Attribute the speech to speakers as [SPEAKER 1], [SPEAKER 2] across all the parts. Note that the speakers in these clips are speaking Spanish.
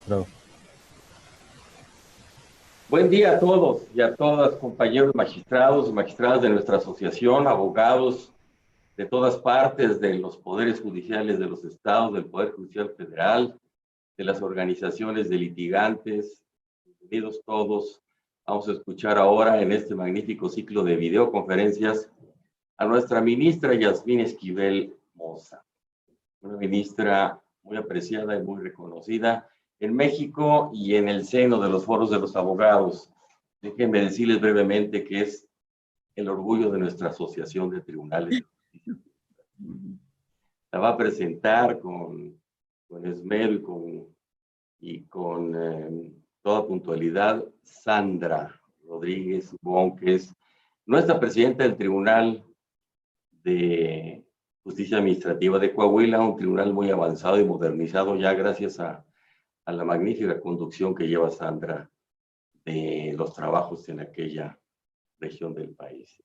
[SPEAKER 1] Bravo.
[SPEAKER 2] Buen día a todos y a todas, compañeros magistrados y magistradas de nuestra asociación, abogados de todas partes, de los poderes judiciales de los estados, del Poder Judicial Federal, de las organizaciones de litigantes. Bienvenidos todos. Vamos a escuchar ahora en este magnífico ciclo de videoconferencias a nuestra ministra Yasmín Esquivel Moza, una ministra muy apreciada y muy reconocida en México y en el seno de los foros de los abogados. Déjenme decirles brevemente que es el orgullo de nuestra asociación de tribunales de justicia. La va a presentar con esmero y con toda puntualidad Sandra Rodríguez Bon, que es nuestra presidenta del Tribunal de Justicia Administrativa de Coahuila, un tribunal muy avanzado y modernizado ya gracias a la magnífica conducción que lleva Sandra de los trabajos en aquella región del país.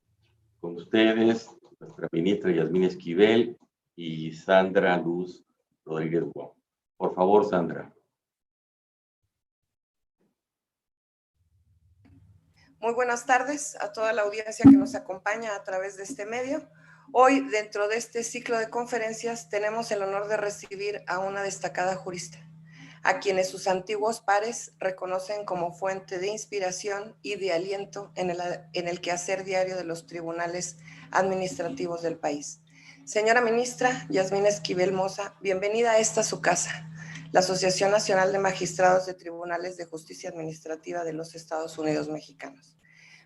[SPEAKER 2] Con ustedes, nuestra ministra Yasmín Esquivel y Sandra Luz Rodríguez Wong. Por favor, Sandra.
[SPEAKER 3] Muy buenas tardes a toda la audiencia que nos acompaña a través de este medio. Hoy, dentro de este ciclo de conferencias, tenemos el honor de recibir a una destacada jurista, a quienes sus antiguos pares reconocen como fuente de inspiración y de aliento en el quehacer diario de los tribunales administrativos del país. Señora ministra Yasmín Esquivel Moza, bienvenida a esta su casa, la Asociación Nacional de Magistrados de Tribunales de Justicia Administrativa de los Estados Unidos Mexicanos.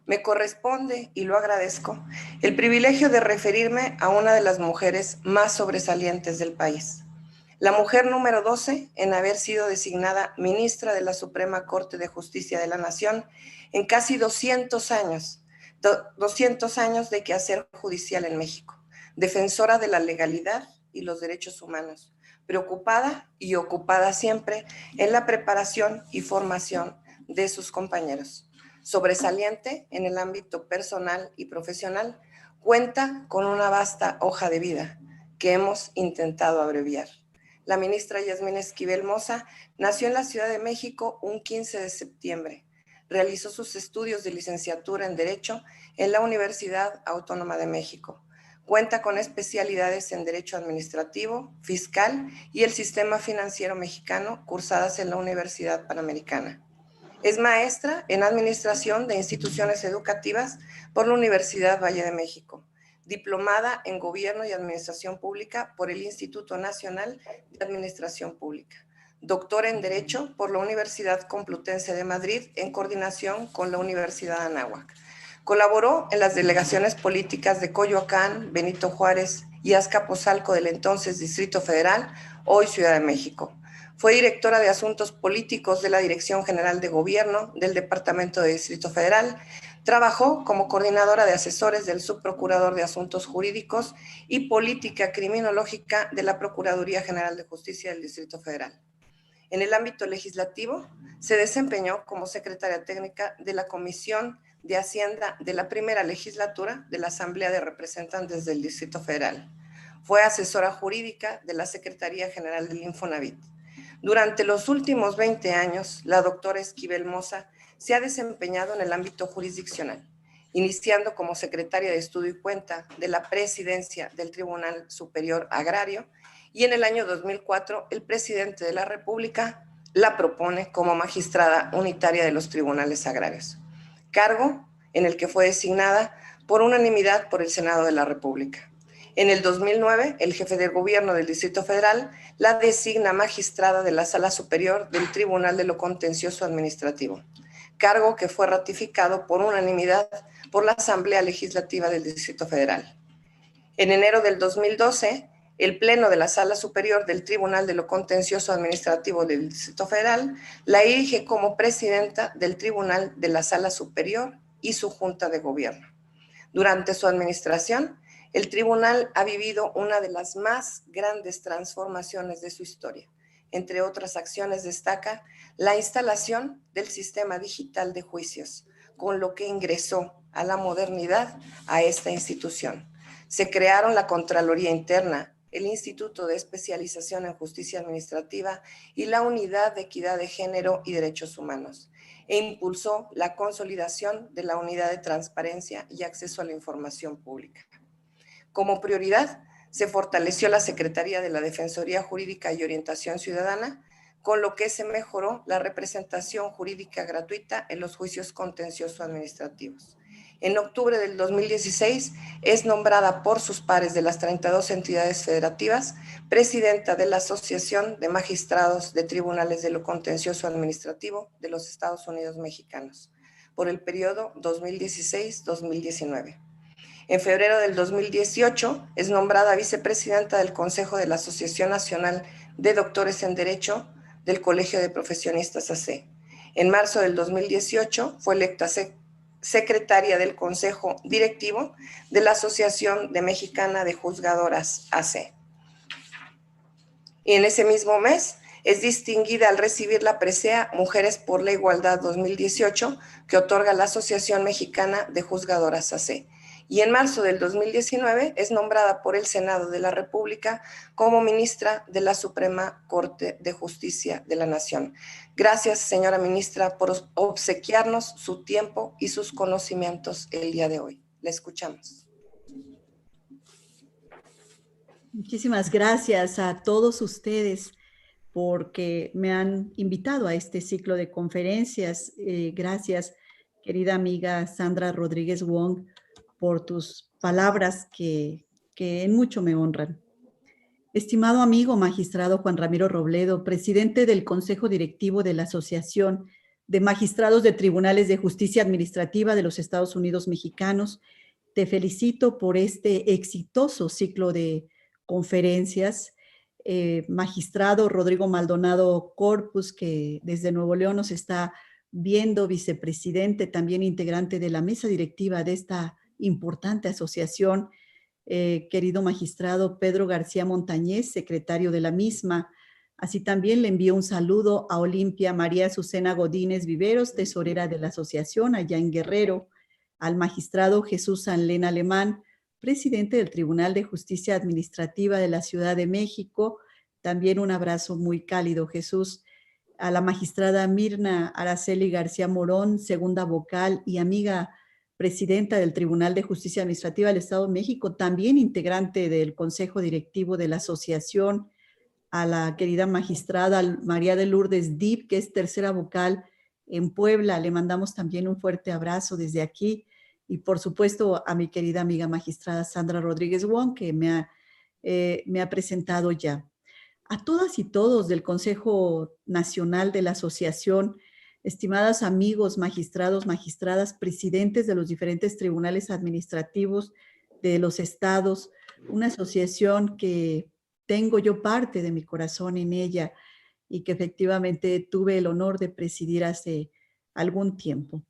[SPEAKER 3] Me corresponde, y lo agradezco, el privilegio de referirme a una de las mujeres más sobresalientes del país. La mujer número 12 en haber sido designada ministra de la Suprema Corte de Justicia de la Nación en casi 200 años de quehacer judicial en México, defensora de la legalidad y los derechos humanos, preocupada y ocupada siempre en la preparación y formación de sus compañeros. Sobresaliente en el ámbito personal y profesional, cuenta con una vasta hoja de vida que hemos intentado abreviar. La ministra Yasmín Esquivel Moza nació en la Ciudad de México un 15 de septiembre. Realizó sus estudios de licenciatura en Derecho en la Universidad Autónoma de México. Cuenta con especialidades en Derecho Administrativo, Fiscal y el Sistema Financiero Mexicano, cursadas en la Universidad Panamericana. Es maestra en Administración de Instituciones Educativas por la Universidad Valle de México. Diplomada en Gobierno y Administración Pública por el Instituto Nacional de Administración Pública. Doctora en Derecho por la Universidad Complutense de Madrid en coordinación con la Universidad Anáhuac. Colaboró en las delegaciones políticas de Coyoacán, Benito Juárez y Azcapotzalco del entonces Distrito Federal, hoy Ciudad de México. Fue directora de Asuntos Políticos de la Dirección General de Gobierno del Departamento de Distrito Federal. Trabajó como coordinadora de asesores del Subprocurador de Asuntos Jurídicos y Política Criminológica de la Procuraduría General de Justicia del Distrito Federal. En el ámbito legislativo, se desempeñó como secretaria técnica de la Comisión de Hacienda de la primera legislatura de la Asamblea de Representantes del Distrito Federal. Fue asesora jurídica de la Secretaría General del Infonavit. Durante los últimos 20 años, la doctora Esquivel Moza se ha desempeñado en el ámbito jurisdiccional, iniciando como secretaria de Estudio y Cuenta de la Presidencia del Tribunal Superior Agrario, y en el año 2004 el presidente de la República la propone como magistrada unitaria de los tribunales agrarios, cargo en el que fue designada por unanimidad por el Senado de la República. En el 2009, el jefe de gobierno del Distrito Federal la designa magistrada de la Sala Superior del Tribunal de lo Contencioso Administrativo, cargo que fue ratificado por unanimidad por la Asamblea Legislativa del Distrito Federal. En enero del 2012, el Pleno de la Sala Superior del Tribunal de lo Contencioso Administrativo del Distrito Federal la elige como presidenta del Tribunal de la Sala Superior y su Junta de Gobierno. Durante su administración, el tribunal ha vivido una de las más grandes transformaciones de su historia. Entre otras acciones destaca la instalación del sistema digital de juicios, con lo que ingresó a la modernidad a esta institución. Se crearon la Contraloría Interna el Instituto de Especialización en Justicia Administrativa y la Unidad de Equidad de Género y Derechos Humanos, e impulsó la consolidación de la Unidad de Transparencia y Acceso a la Información Pública. Como prioridad, se fortaleció la Secretaría de la Defensoría Jurídica y Orientación Ciudadana, con lo que se mejoró la representación jurídica gratuita en los juicios contencioso administrativos. En octubre del 2016 es nombrada por sus pares de las 32 entidades federativas presidenta de la Asociación de Magistrados de Tribunales de lo Contencioso Administrativo de los Estados Unidos Mexicanos por el periodo 2016-2019. En febrero del 2018 es nombrada vicepresidenta del Consejo de la Asociación Nacional de Doctores en Derecho del Colegio de Profesionistas AC. En marzo del 2018 fue electa secretaria del Consejo Directivo de la Asociación Mexicana de Juzgadoras AC. Y en ese mismo mes es distinguida al recibir la presea Mujeres por la Igualdad 2018 que otorga la Asociación Mexicana de Juzgadoras AC. Y en marzo del 2019 es nombrada por el Senado de la República como ministra de la Suprema Corte de Justicia de la Nación. Gracias, señora ministra, por obsequiarnos su tiempo y sus conocimientos el día de hoy. La escuchamos.
[SPEAKER 1] Muchísimas gracias a todos ustedes porque me han invitado a este ciclo de conferencias. Gracias, querida amiga Sandra Rodríguez Wong, por tus palabras que en mucho me honran. Estimado amigo magistrado Juan Ramiro Robledo, presidente del Consejo Directivo de la Asociación de Magistrados de Tribunales de Justicia Administrativa de los Estados Unidos Mexicanos, te felicito por este exitoso ciclo de conferencias. Magistrado Rodrigo Maldonado Corpus, que desde Nuevo León nos está viendo, vicepresidente, también integrante de la mesa directiva de esta importante asociación, querido magistrado Pedro García Montañez, secretario de la misma. Así también le envío un saludo a Olimpia María Azucena Godínez Viveros, tesorera de la asociación allá en Guerrero, al magistrado Jesús Sanlén Alemán, presidente del Tribunal de Justicia Administrativa de la Ciudad de México. También un abrazo muy cálido, Jesús. A la magistrada Mirna Araceli García Morón, segunda vocal y amiga presidenta del Tribunal de Justicia Administrativa del Estado de México, también integrante del Consejo Directivo de la Asociación. A la querida magistrada María de Lourdes Dip, que es tercera vocal en Puebla. Le mandamos también un fuerte abrazo desde aquí. Y por supuesto a mi querida amiga magistrada Sandra Rodríguez Wong, que me ha presentado ya. A todas y todos del Consejo Nacional de la Asociación, estimados amigos, magistrados, magistradas, presidentes de los diferentes tribunales administrativos de los estados, una asociación que tengo yo parte de mi corazón en ella y que efectivamente tuve el honor de presidir hace algún tiempo.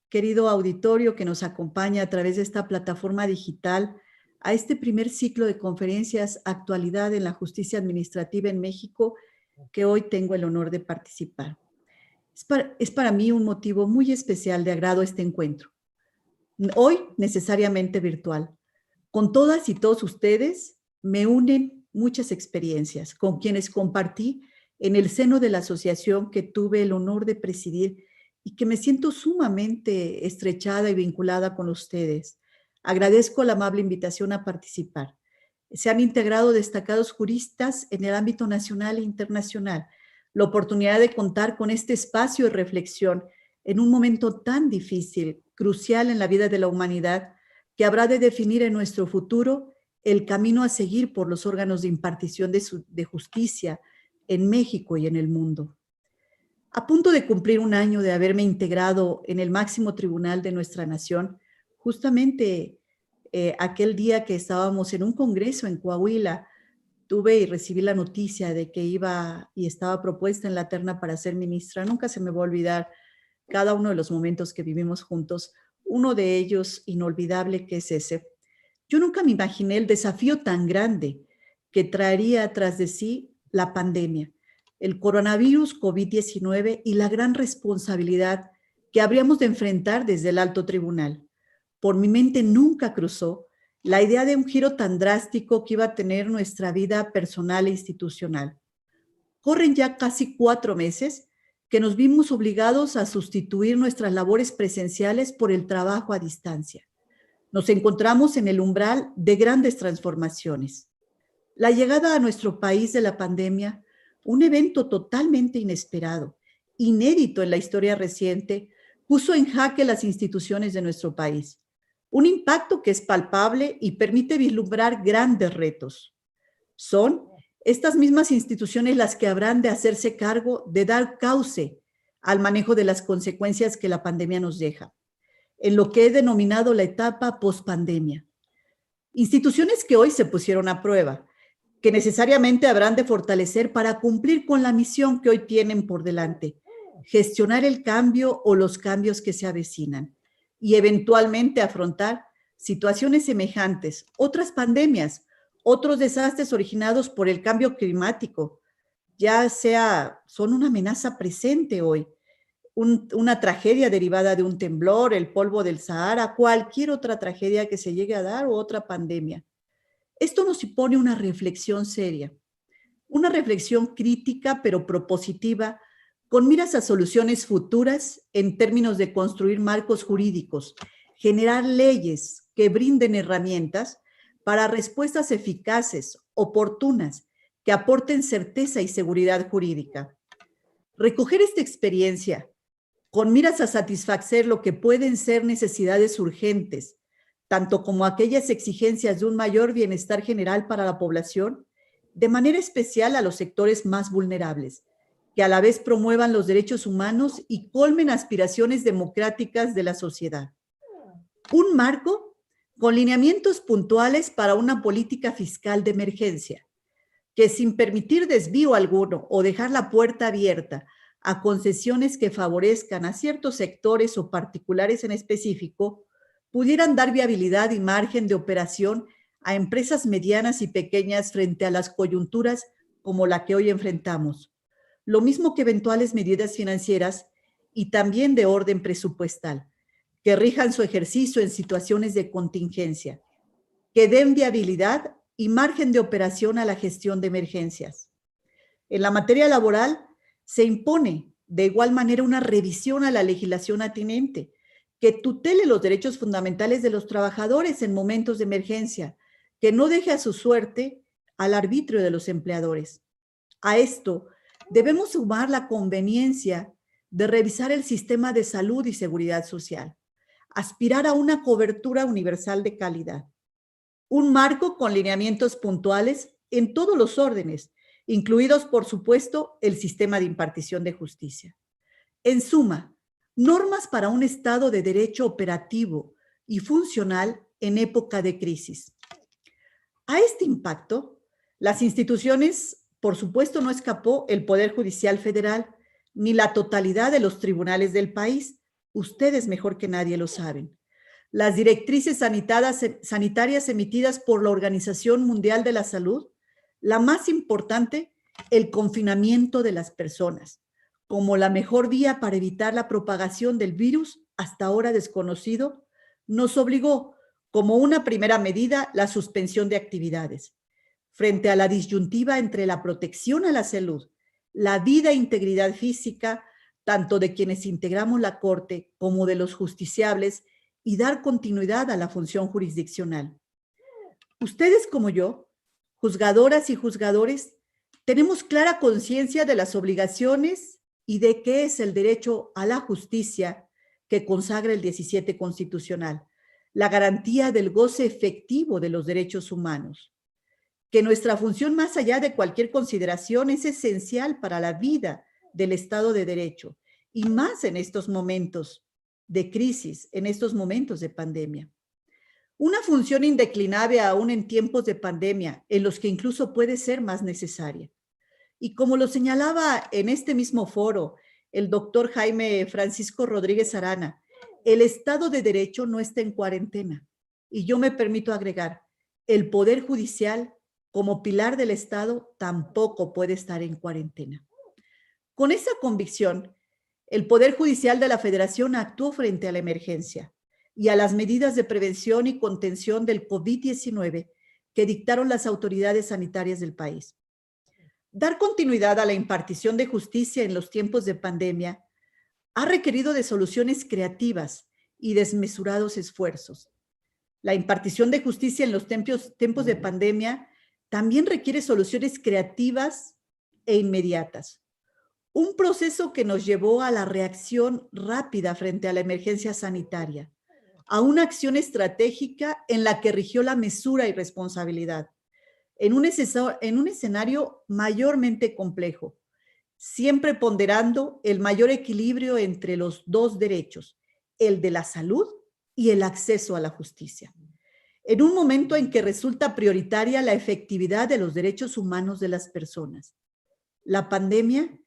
[SPEAKER 1] Querido auditorio que nos acompaña a través de esta plataforma digital a este primer ciclo de conferencias Actualidad en la Justicia Administrativa en México, que hoy tengo el honor de participar. Es para mí un motivo muy especial de agrado este encuentro. Hoy necesariamente virtual. Con todas y todos ustedes me unen muchas experiencias con quienes compartí en el seno de la asociación que tuve el honor de presidir y que me siento sumamente estrechada y vinculada con ustedes. Agradezco la amable invitación a participar. Se han integrado destacados juristas en el ámbito nacional e internacional. La oportunidad de contar con este espacio de reflexión en un momento tan difícil, crucial en la vida de la humanidad, que habrá de definir en nuestro futuro el camino a seguir por los órganos de impartición de justicia en México y en el mundo. A punto de cumplir un año de haberme integrado en el máximo tribunal de nuestra nación, justamente aquel día que estábamos en un congreso en Coahuila, tuve y recibí la noticia de que iba y estaba propuesta en la terna para ser ministra. Nunca se me va a olvidar cada uno de los momentos que vivimos juntos. Uno de ellos inolvidable que es ese. Yo nunca me imaginé el desafío tan grande que traería tras de sí la pandemia, el coronavirus COVID-19 y la gran responsabilidad que habríamos de enfrentar desde el alto tribunal. Por mi mente nunca cruzó la idea de un giro tan drástico que iba a tener nuestra vida personal e institucional. Corren ya casi 4 meses que nos vimos obligados a sustituir nuestras labores presenciales por el trabajo a distancia. Nos encontramos en el umbral de grandes transformaciones. La llegada a nuestro país de la pandemia, un evento totalmente inesperado, inédito en la historia reciente, puso en jaque las instituciones de nuestro país. Un impacto que es palpable y permite vislumbrar grandes retos. Son estas mismas instituciones las que habrán de hacerse cargo de dar cauce al manejo de las consecuencias que la pandemia nos deja, en lo que he denominado la etapa pospandemia. Instituciones que hoy se pusieron a prueba, que necesariamente habrán de fortalecer para cumplir con la misión que hoy tienen por delante, gestionar el cambio o los cambios que se avecinan y eventualmente afrontar situaciones semejantes, otras pandemias, otros desastres originados por el cambio climático, son una amenaza presente hoy, una tragedia derivada de un temblor, el polvo del Sahara, cualquier otra tragedia que se llegue a dar o otra pandemia. Esto nos impone una reflexión seria, una reflexión crítica pero propositiva, con miras a soluciones futuras en términos de construir marcos jurídicos, generar leyes que brinden herramientas para respuestas eficaces, oportunas, que aporten certeza y seguridad jurídica. Recoger esta experiencia con miras a satisfacer lo que pueden ser necesidades urgentes, tanto como aquellas exigencias de un mayor bienestar general para la población, de manera especial a los sectores más vulnerables, que a la vez promuevan los derechos humanos y colmen aspiraciones democráticas de la sociedad. Un marco con lineamientos puntuales para una política fiscal de emergencia, que sin permitir desvío alguno o dejar la puerta abierta a concesiones que favorezcan a ciertos sectores o particulares en específico, pudieran dar viabilidad y margen de operación a empresas medianas y pequeñas frente a las coyunturas como la que hoy enfrentamos. Lo mismo que eventuales medidas financieras y también de orden presupuestal, que rijan su ejercicio en situaciones de contingencia, que den viabilidad y margen de operación a la gestión de emergencias. En la materia laboral, se impone de igual manera una revisión a la legislación atinente, que tutele los derechos fundamentales de los trabajadores en momentos de emergencia, que no deje a su suerte al arbitrio de los empleadores. A esto debemos sumar la conveniencia de revisar el sistema de salud y seguridad social, aspirar a una cobertura universal de calidad, un marco con lineamientos puntuales en todos los órdenes, incluidos, por supuesto, el sistema de impartición de justicia. En suma, normas para un Estado de derecho operativo y funcional en época de crisis. A este impacto, las instituciones, por supuesto, no escapó el Poder Judicial Federal ni la totalidad de los tribunales del país. Ustedes mejor que nadie lo saben. Las directrices sanitarias emitidas por la Organización Mundial de la Salud, la más importante, el confinamiento de las personas, como la mejor vía para evitar la propagación del virus hasta ahora desconocido, nos obligó, como una primera medida, la suspensión de actividades. Frente a la disyuntiva entre la protección a la salud, la vida e integridad física, tanto de quienes integramos la Corte como de los justiciables, y dar continuidad a la función jurisdiccional. Ustedes como yo, juzgadoras y juzgadores, tenemos clara conciencia de las obligaciones y de qué es el derecho a la justicia que consagra el 17 constitucional, la garantía del goce efectivo de los derechos humanos, que nuestra función más allá de cualquier consideración es esencial para la vida del Estado de Derecho y más en estos momentos de crisis, en estos momentos de pandemia. Una función indeclinable aún en tiempos de pandemia, en los que incluso puede ser más necesaria. Y como lo señalaba en este mismo foro el doctor Jaime Francisco Rodríguez Arana, el Estado de Derecho no está en cuarentena. Y yo me permito agregar, el Poder Judicial, como pilar del Estado, tampoco puede estar en cuarentena. Con esa convicción, el Poder Judicial de la Federación actuó frente a la emergencia, y a las medidas de prevención y contención del COVID-19 que dictaron las autoridades sanitarias del país. Dar continuidad a la impartición de justicia en los tiempos de pandemia ha requerido de soluciones creativas y desmesurados esfuerzos. La impartición de justicia en los tiempos de pandemia también requiere soluciones creativas e inmediatas. Un proceso que nos llevó a la reacción rápida frente a la emergencia sanitaria, a una acción estratégica en la que rigió la mesura y responsabilidad, en un escenario mayormente complejo, siempre ponderando el mayor equilibrio entre los dos derechos, el de la salud y el acceso a la justicia. En un momento en que resulta prioritaria la efectividad de los derechos humanos de las personas. La pandemia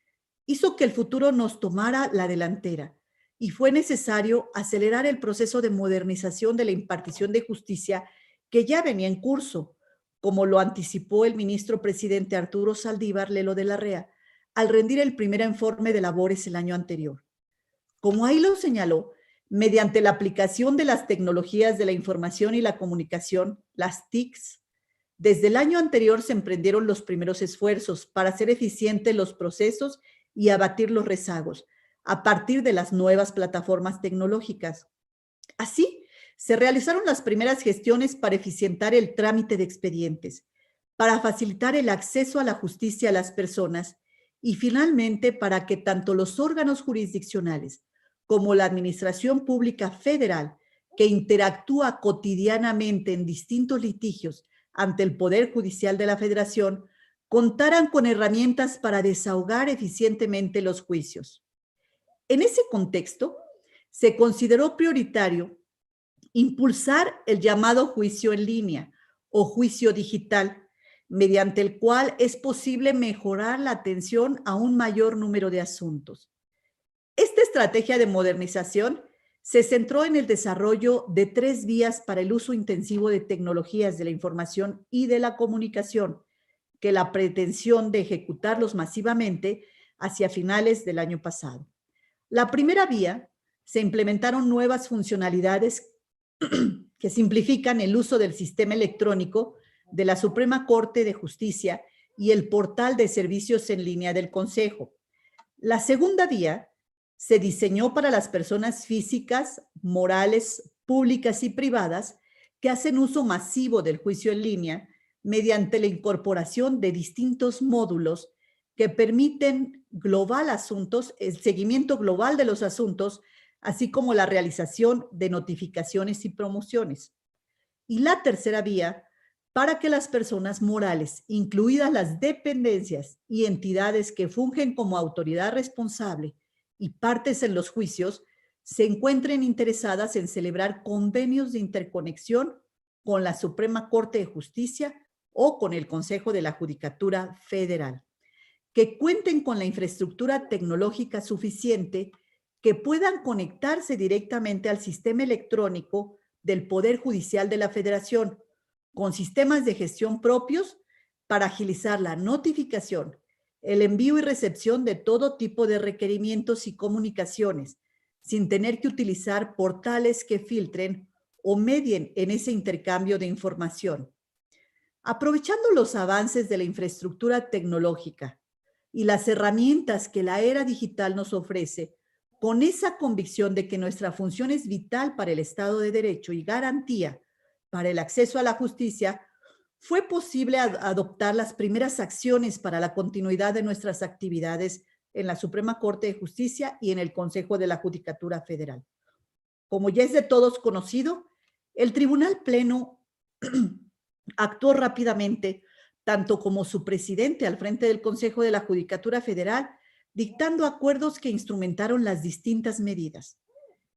[SPEAKER 1] hizo que el futuro nos tomara la delantera y fue necesario acelerar el proceso de modernización de la impartición de justicia que ya venía en curso, como lo anticipó el ministro presidente Arturo Saldívar Lelo de la Rea al rendir el primer informe de labores el año anterior. Como ahí lo señaló, mediante la aplicación de las tecnologías de la información y la comunicación, las TICs, desde el año anterior se emprendieron los primeros esfuerzos para hacer eficientes los procesos y abatir los rezagos a partir de las nuevas plataformas tecnológicas. Así, se realizaron las primeras gestiones para eficientar el trámite de expedientes, para facilitar el acceso a la justicia a las personas y finalmente para que tanto los órganos jurisdiccionales como la Administración Pública Federal, que interactúa cotidianamente en distintos litigios ante el Poder Judicial de la Federación, contaran con herramientas para desahogar eficientemente los juicios. En ese contexto, se consideró prioritario impulsar el llamado juicio en línea o juicio digital, mediante el cual es posible mejorar la atención a un mayor número de asuntos. Esta estrategia de modernización se centró en el desarrollo de 3 vías para el uso intensivo de tecnologías de la información y de la comunicación, que la pretensión de ejecutarlos masivamente hacia finales del año pasado. La primera vía, se implementaron nuevas funcionalidades que simplifican el uso del sistema electrónico de la Suprema Corte de Justicia y el portal de servicios en línea del Consejo. La segunda vía se diseñó para las personas físicas, morales, públicas y privadas que hacen uso masivo del juicio en línea mediante la incorporación de distintos módulos que permiten el seguimiento global de los asuntos, así como la realización de notificaciones y promociones. Y la tercera vía, para que las personas morales, incluidas las dependencias y entidades que fungen como autoridad responsable y partes en los juicios, se encuentren interesadas en celebrar convenios de interconexión con la Suprema Corte de Justicia o con el Consejo de la Judicatura Federal, que cuenten con la infraestructura tecnológica suficiente, que puedan conectarse directamente al sistema electrónico del Poder Judicial de la Federación, con sistemas de gestión propios para agilizar la notificación, el envío y recepción de todo tipo de requerimientos y comunicaciones, sin tener que utilizar portales que filtren o medien en ese intercambio de información. Aprovechando los avances de la infraestructura tecnológica y las herramientas que la era digital nos ofrece, con esa convicción de que nuestra función es vital para el Estado de Derecho y garantía para el acceso a la justicia, fue posible adoptar las primeras acciones para la continuidad de nuestras actividades en la Suprema Corte de Justicia y en el Consejo de la Judicatura Federal. Como ya es de todos conocido, el Tribunal Pleno actuó rápidamente, tanto como su presidente al frente del Consejo de la Judicatura Federal, dictando acuerdos que instrumentaron las distintas medidas.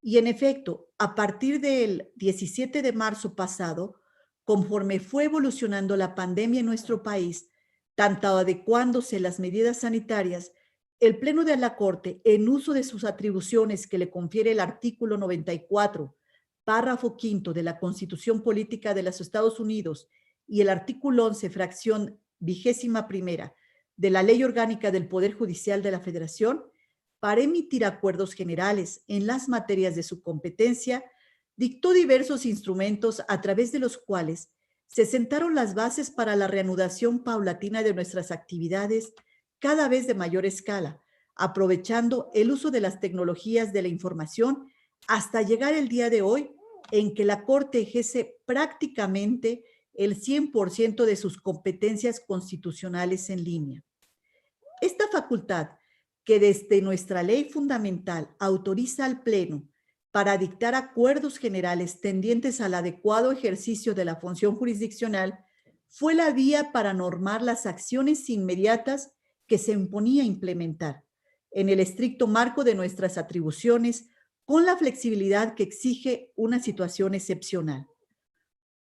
[SPEAKER 1] Y en efecto, a partir del 17 de marzo pasado, conforme fue evolucionando la pandemia en nuestro país, tanto adecuándose las medidas sanitarias, el Pleno de la Corte, en uso de sus atribuciones que le confiere el artículo 94, párrafo 5 de la Constitución Política de los Estados Unidos y el artículo 11, fracción 21ª de la Ley Orgánica del Poder Judicial de la Federación, para emitir acuerdos generales en las materias de su competencia, dictó diversos instrumentos a través de los cuales se sentaron las bases para la reanudación paulatina de nuestras actividades cada vez de mayor escala, aprovechando el uso de las tecnologías de la información hasta llegar el día de hoy en que la Corte ejerce prácticamente el 100% de sus competencias constitucionales en línea. Esta facultad, que desde nuestra ley fundamental autoriza al Pleno para dictar acuerdos generales tendientes al adecuado ejercicio de la función jurisdiccional, fue la vía para normar las acciones inmediatas que se imponía implementar, en el estricto marco de nuestras atribuciones, con la flexibilidad que exige una situación excepcional.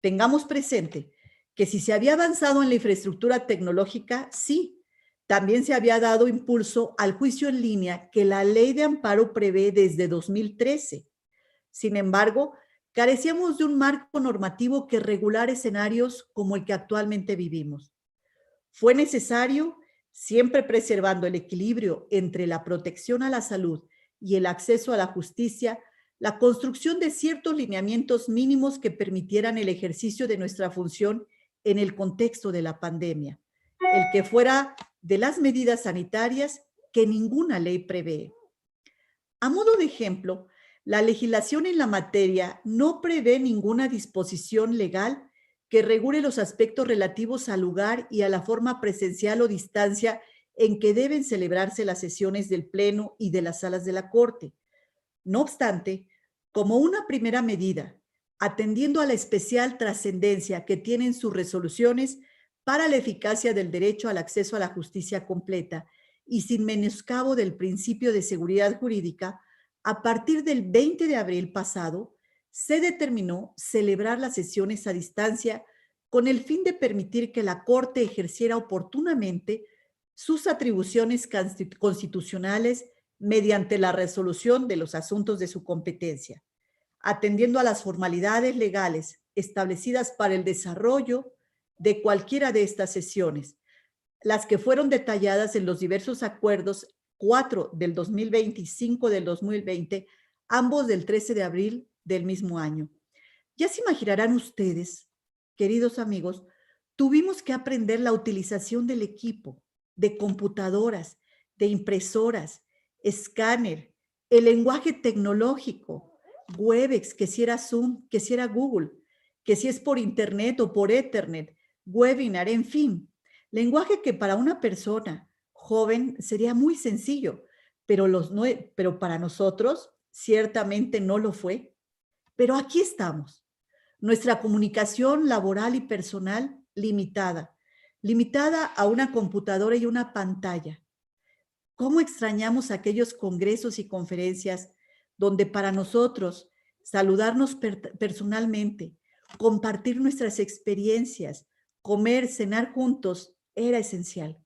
[SPEAKER 1] Tengamos presente que si se había avanzado en la infraestructura tecnológica, sí, también se había dado impulso al juicio en línea que la Ley de Amparo prevé desde 2013. Sin embargo, carecíamos de un marco normativo que regulara escenarios como el que actualmente vivimos. Fue necesario, siempre preservando el equilibrio entre la protección a la salud y el acceso a la justicia, la construcción de ciertos lineamientos mínimos que permitieran el ejercicio de nuestra función en el contexto de la pandemia, el que fuera de las medidas sanitarias que ninguna ley prevé. A modo de ejemplo, la legislación en la materia no prevé ninguna disposición legal que regule los aspectos relativos al lugar y a la forma presencial o distancia en que deben celebrarse las sesiones del Pleno y de las salas de la Corte. No obstante, como una primera medida, atendiendo a la especial trascendencia que tienen sus resoluciones para la eficacia del derecho al acceso a la justicia completa y sin menoscabo del principio de seguridad jurídica, a partir del 20 de abril pasado, se determinó celebrar las sesiones a distancia con el fin de permitir que la Corte ejerciera oportunamente sus atribuciones constitucionales mediante la resolución de los asuntos de su competencia, atendiendo a las formalidades legales establecidas para el desarrollo de cualquiera de estas sesiones, las que fueron detalladas en los diversos acuerdos 4 del 2020 y 5 del 2020, ambos del 13 de abril del mismo año. Ya se imaginarán ustedes, queridos amigos, tuvimos que aprender la utilización del equipo, de computadoras, de impresoras, escáner, el lenguaje tecnológico, Webex, que si era Zoom, que si era Google, que si es por Internet o por Ethernet, webinar, en fin, lenguaje que para una persona joven sería muy sencillo, pero para nosotros ciertamente no lo fue. Pero aquí estamos, nuestra comunicación laboral y personal limitada a una computadora y una pantalla. ¿Cómo extrañamos aquellos congresos y conferencias donde para nosotros saludarnos personalmente, compartir nuestras experiencias, comer, cenar juntos era esencial?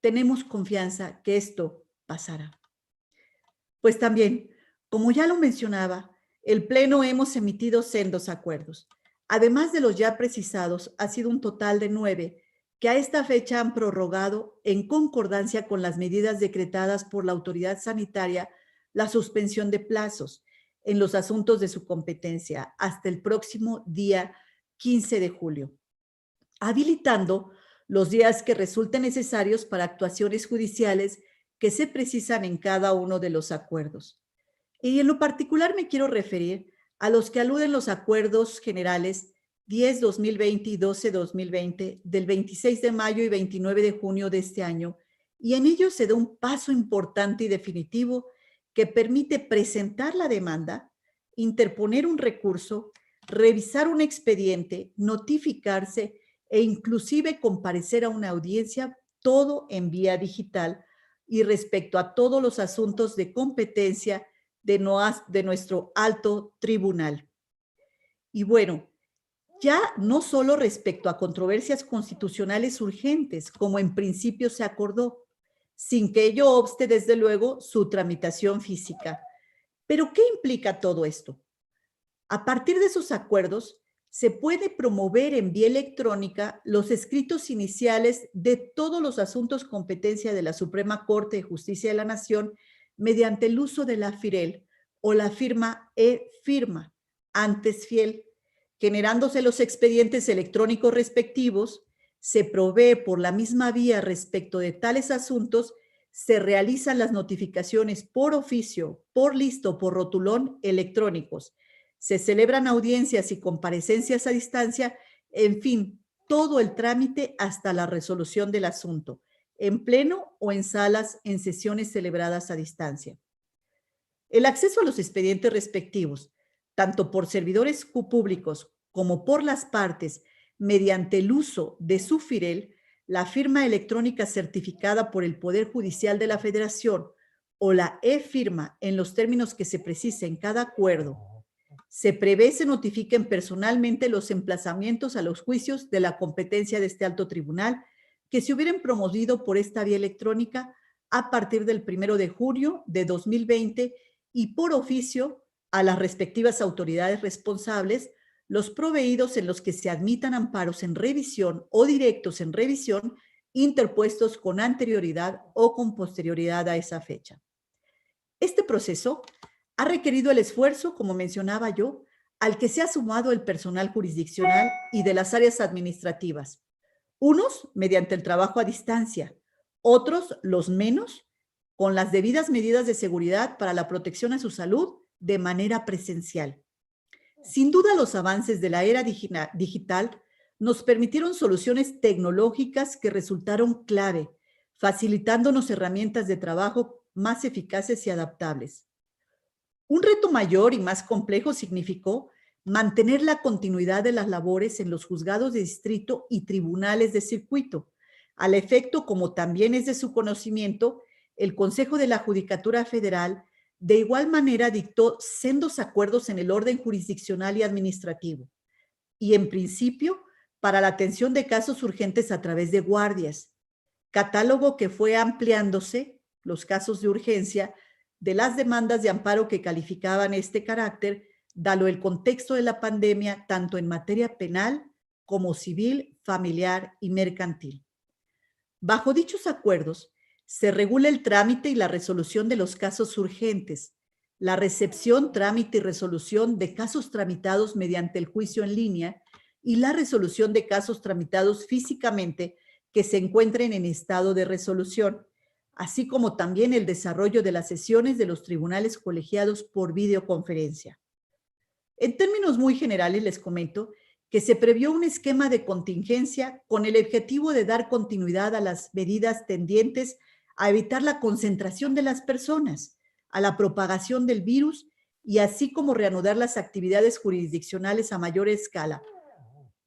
[SPEAKER 1] Tenemos confianza que esto pasará. Pues también, como ya lo mencionaba, el Pleno hemos emitido sendos acuerdos. Además de los ya precisados, ha sido un total de 9 que a esta fecha han prorrogado, en concordancia con las medidas decretadas por la autoridad sanitaria, la suspensión de plazos en los asuntos de su competencia hasta el próximo día 15 de julio, habilitando los días que resulten necesarios para actuaciones judiciales que se precisan en cada uno de los acuerdos. Y en lo particular me quiero referir a los que aluden los acuerdos generales 10-2020 y 12-2020 del 26 de mayo y 29 de junio de este año, y en ellos se da un paso importante y definitivo que permite presentar la demanda, interponer un recurso, revisar un expediente, notificarse e inclusive comparecer a una audiencia, todo en vía digital y respecto a todos los asuntos de competencia de nuestro alto tribunal. Y bueno, ya no solo respecto a controversias constitucionales urgentes, como en principio se acordó, sin que ello obste, desde luego, su tramitación física. ¿Pero qué implica todo esto? A partir de esos acuerdos, se puede promover en vía electrónica los escritos iniciales de todos los asuntos competencia de la Suprema Corte de Justicia de la Nación mediante el uso de la FIREL o la firma e-firma, antes fiel. Generándose los expedientes electrónicos respectivos, se provee por la misma vía respecto de tales asuntos, se realizan las notificaciones por oficio, por lista o por rotulón electrónicos. Se celebran audiencias y comparecencias a distancia, en fin, todo el trámite hasta la resolución del asunto, en pleno o en salas en sesiones celebradas a distancia. El acceso a los expedientes respectivos, tanto por servidores públicos como por las partes, mediante el uso de su FIREL, la firma electrónica certificada por el Poder Judicial de la Federación o la e-firma en los términos que se precisen en cada acuerdo, se prevé se notifiquen personalmente los emplazamientos a los juicios de la competencia de este alto tribunal que se hubieran promovido por esta vía electrónica a partir del 1 de junio de 2020 y por oficio a las respectivas autoridades responsables, los proveídos en los que se admitan amparos en revisión o directos en revisión interpuestos con anterioridad o con posterioridad a esa fecha. Este proceso ha requerido el esfuerzo, como mencionaba yo, al que se ha sumado el personal jurisdiccional y de las áreas administrativas. Unos mediante el trabajo a distancia, otros, los menos, con las debidas medidas de seguridad para la protección a su salud de manera presencial. Sin duda, los avances de la era digital nos permitieron soluciones tecnológicas que resultaron clave, facilitándonos herramientas de trabajo más eficaces y adaptables. Un reto mayor y más complejo significó mantener la continuidad de las labores en los juzgados de distrito y tribunales de circuito. Al efecto, como también es de su conocimiento, el Consejo de la Judicatura Federal de igual manera dictó sendos acuerdos en el orden jurisdiccional y administrativo y, en principio, para la atención de casos urgentes a través de guardias, catálogo que fue ampliándose, los casos de urgencia, de las demandas de amparo que calificaban este carácter, dado el contexto de la pandemia, tanto en materia penal como civil, familiar y mercantil. Bajo dichos acuerdos, se regula el trámite y la resolución de los casos urgentes, la recepción, trámite y resolución de casos tramitados mediante el juicio en línea y la resolución de casos tramitados físicamente que se encuentren en estado de resolución, así como también el desarrollo de las sesiones de los tribunales colegiados por videoconferencia. En términos muy generales les comento que se previó un esquema de contingencia con el objetivo de dar continuidad a las medidas tendientes a evitar la concentración de las personas, a la propagación del virus y así como reanudar las actividades jurisdiccionales a mayor escala.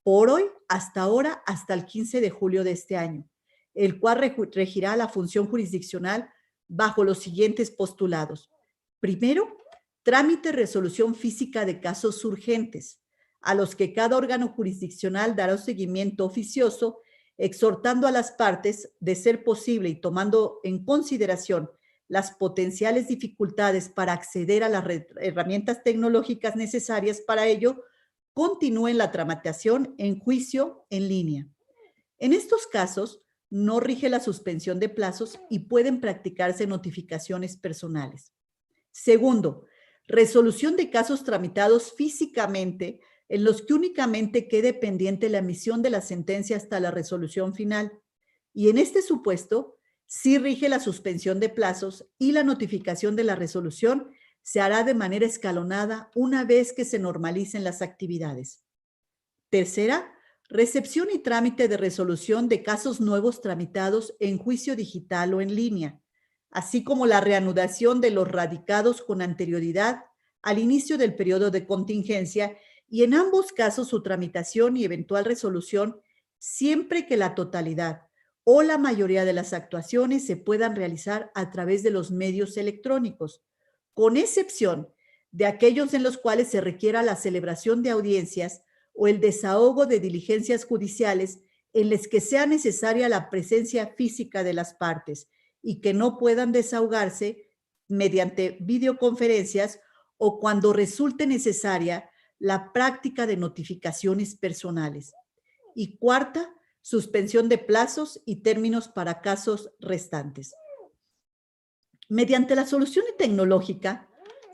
[SPEAKER 1] Por hoy, hasta ahora, hasta el 15 de julio de este año, el cual regirá la función jurisdiccional bajo los siguientes postulados. Primero, trámite y resolución física de casos urgentes, a los que cada órgano jurisdiccional dará seguimiento oficioso, exhortando a las partes, de ser posible y tomando en consideración las potenciales dificultades para acceder a las herramientas tecnológicas necesarias para ello, continúen la tramitación en juicio en línea. En estos casos, no rige la suspensión de plazos y pueden practicarse notificaciones personales. Segundo, resolución de casos tramitados físicamente en los que únicamente quede pendiente la emisión de la sentencia hasta la resolución final. Y en este supuesto, sí rige la suspensión de plazos y la notificación de la resolución se hará de manera escalonada una vez que se normalicen las actividades. Tercera, recepción y trámite de resolución de casos nuevos tramitados en juicio digital o en línea, así como la reanudación de los radicados con anterioridad al inicio del periodo de contingencia y en ambos casos su tramitación y eventual resolución siempre que la totalidad o la mayoría de las actuaciones se puedan realizar a través de los medios electrónicos, con excepción de aquellos en los cuales se requiera la celebración de audiencias o el desahogo de diligencias judiciales en las que sea necesaria la presencia física de las partes y que no puedan desahogarse mediante videoconferencias o cuando resulte necesaria la práctica de notificaciones personales. Y cuarta, suspensión de plazos y términos para casos restantes. Mediante la solución tecnológica,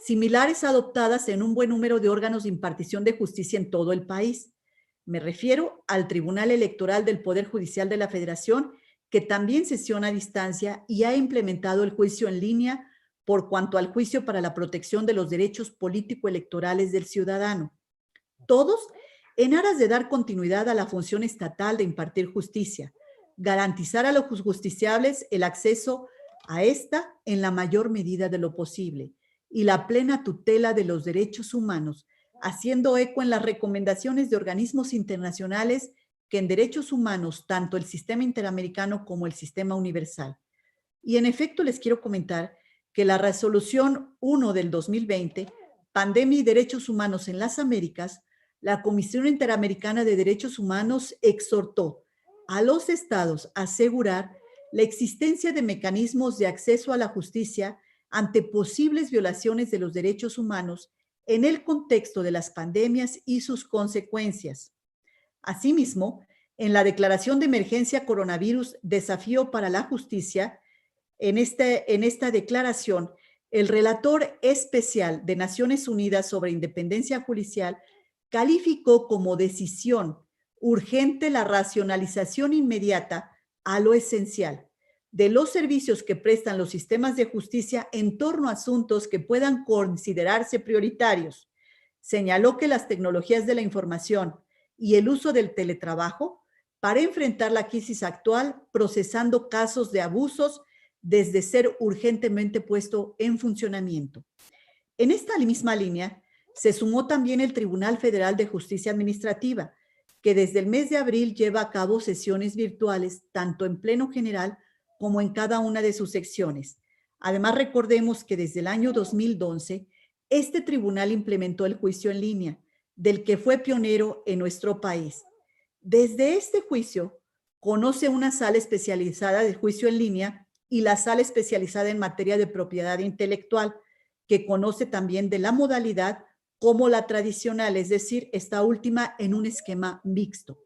[SPEAKER 1] similares adoptadas en un buen número de órganos de impartición de justicia en todo el país. Me refiero al Tribunal Electoral del Poder Judicial de la Federación, que también sesiona a distancia y ha implementado el juicio en línea por cuanto al juicio para la protección de los derechos político-electorales del ciudadano. Todos en aras de dar continuidad a la función estatal de impartir justicia, garantizar a los justiciables el acceso a esta en la mayor medida de lo posible y la plena tutela de los derechos humanos, haciendo eco en las recomendaciones de organismos internacionales que en derechos humanos, tanto el sistema interamericano como el sistema universal. Y en efecto les quiero comentar que la resolución 1 del 2020, Pandemia y Derechos Humanos en las Américas, la Comisión Interamericana de Derechos Humanos exhortó a los estados a asegurar la existencia de mecanismos de acceso a la justicia ante posibles violaciones de los derechos humanos en el contexto de las pandemias y sus consecuencias. Asimismo, en la Declaración de Emergencia Coronavirus, Desafío para la Justicia, en esta declaración, el relator especial de Naciones Unidas sobre Independencia Judicial calificó como decisión urgente la racionalización inmediata a lo esencial de los servicios que prestan los sistemas de justicia en torno a asuntos que puedan considerarse prioritarios. Señaló que las tecnologías de la información y el uso del teletrabajo para enfrentar la crisis actual, procesando casos de abusos desde ser urgentemente puesto en funcionamiento. En esta misma línea, se sumó también el Tribunal Federal de Justicia Administrativa, que desde el mes de abril lleva a cabo sesiones virtuales, tanto en pleno general como en cada una de sus secciones. Además, recordemos que desde el año 2011, este tribunal implementó el juicio en línea, del que fue pionero en nuestro país. Desde este juicio, conoce una sala especializada de juicio en línea y la sala especializada en materia de propiedad intelectual, que conoce también de la modalidad como la tradicional, es decir, esta última en un esquema mixto.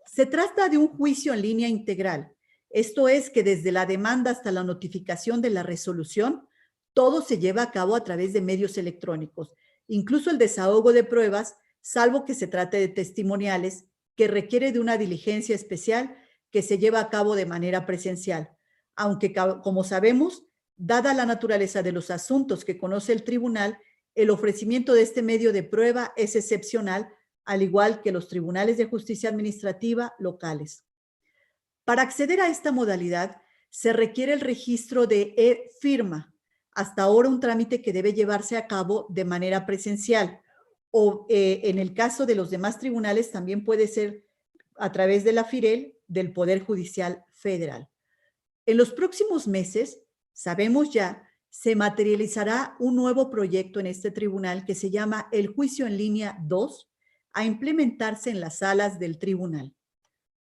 [SPEAKER 1] Se trata de un juicio en línea integral. Esto es que desde la demanda hasta la notificación de la resolución, todo se lleva a cabo a través de medios electrónicos, incluso el desahogo de pruebas, salvo que se trate de testimoniales, que requiere de una diligencia especial que se lleva a cabo de manera presencial. Aunque, como sabemos, dada la naturaleza de los asuntos que conoce el tribunal, el ofrecimiento de este medio de prueba es excepcional, al igual que los tribunales de justicia administrativa locales. Para acceder a esta modalidad, se requiere el registro de e-firma, hasta ahora un trámite que debe llevarse a cabo de manera presencial, o en el caso de los demás tribunales también puede ser a través de la FIREL del Poder Judicial Federal. En los próximos meses, sabemos ya, se materializará un nuevo proyecto en este tribunal que se llama el Juicio en Línea 2, a implementarse en las salas del tribunal.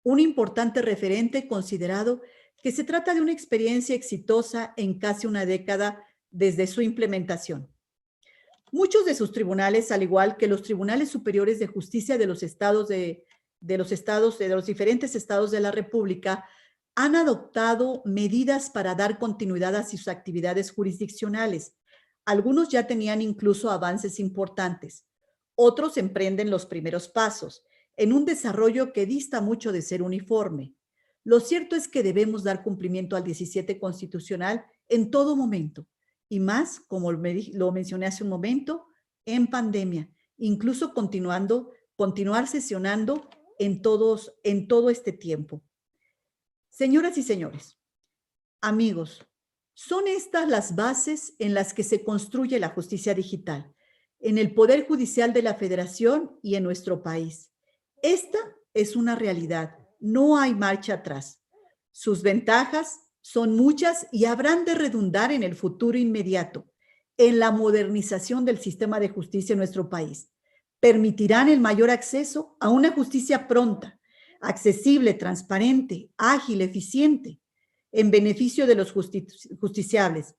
[SPEAKER 1] Un importante referente considerado que se trata de una experiencia exitosa en casi una década desde su implementación. Muchos de sus tribunales, al igual que los tribunales superiores de justicia de los diferentes estados de la República, han adoptado medidas para dar continuidad a sus actividades jurisdiccionales. Algunos ya tenían incluso avances importantes. Otros emprenden los primeros pasos en un desarrollo que dista mucho de ser uniforme. Lo cierto es que debemos dar cumplimiento al 17 constitucional en todo momento, y más, como lo mencioné hace un momento, en pandemia, incluso continuar sesionando en todo este tiempo. Señoras y señores, amigos, son estas las bases en las que se construye la justicia digital, en el Poder Judicial de la Federación y en nuestro país. Esta es una realidad, no hay marcha atrás. Sus ventajas son muchas y habrán de redundar en el futuro inmediato, en la modernización del sistema de justicia en nuestro país. Permitirán el mayor acceso a una justicia pronta, accesible, transparente, ágil, eficiente, en beneficio de los justiciables.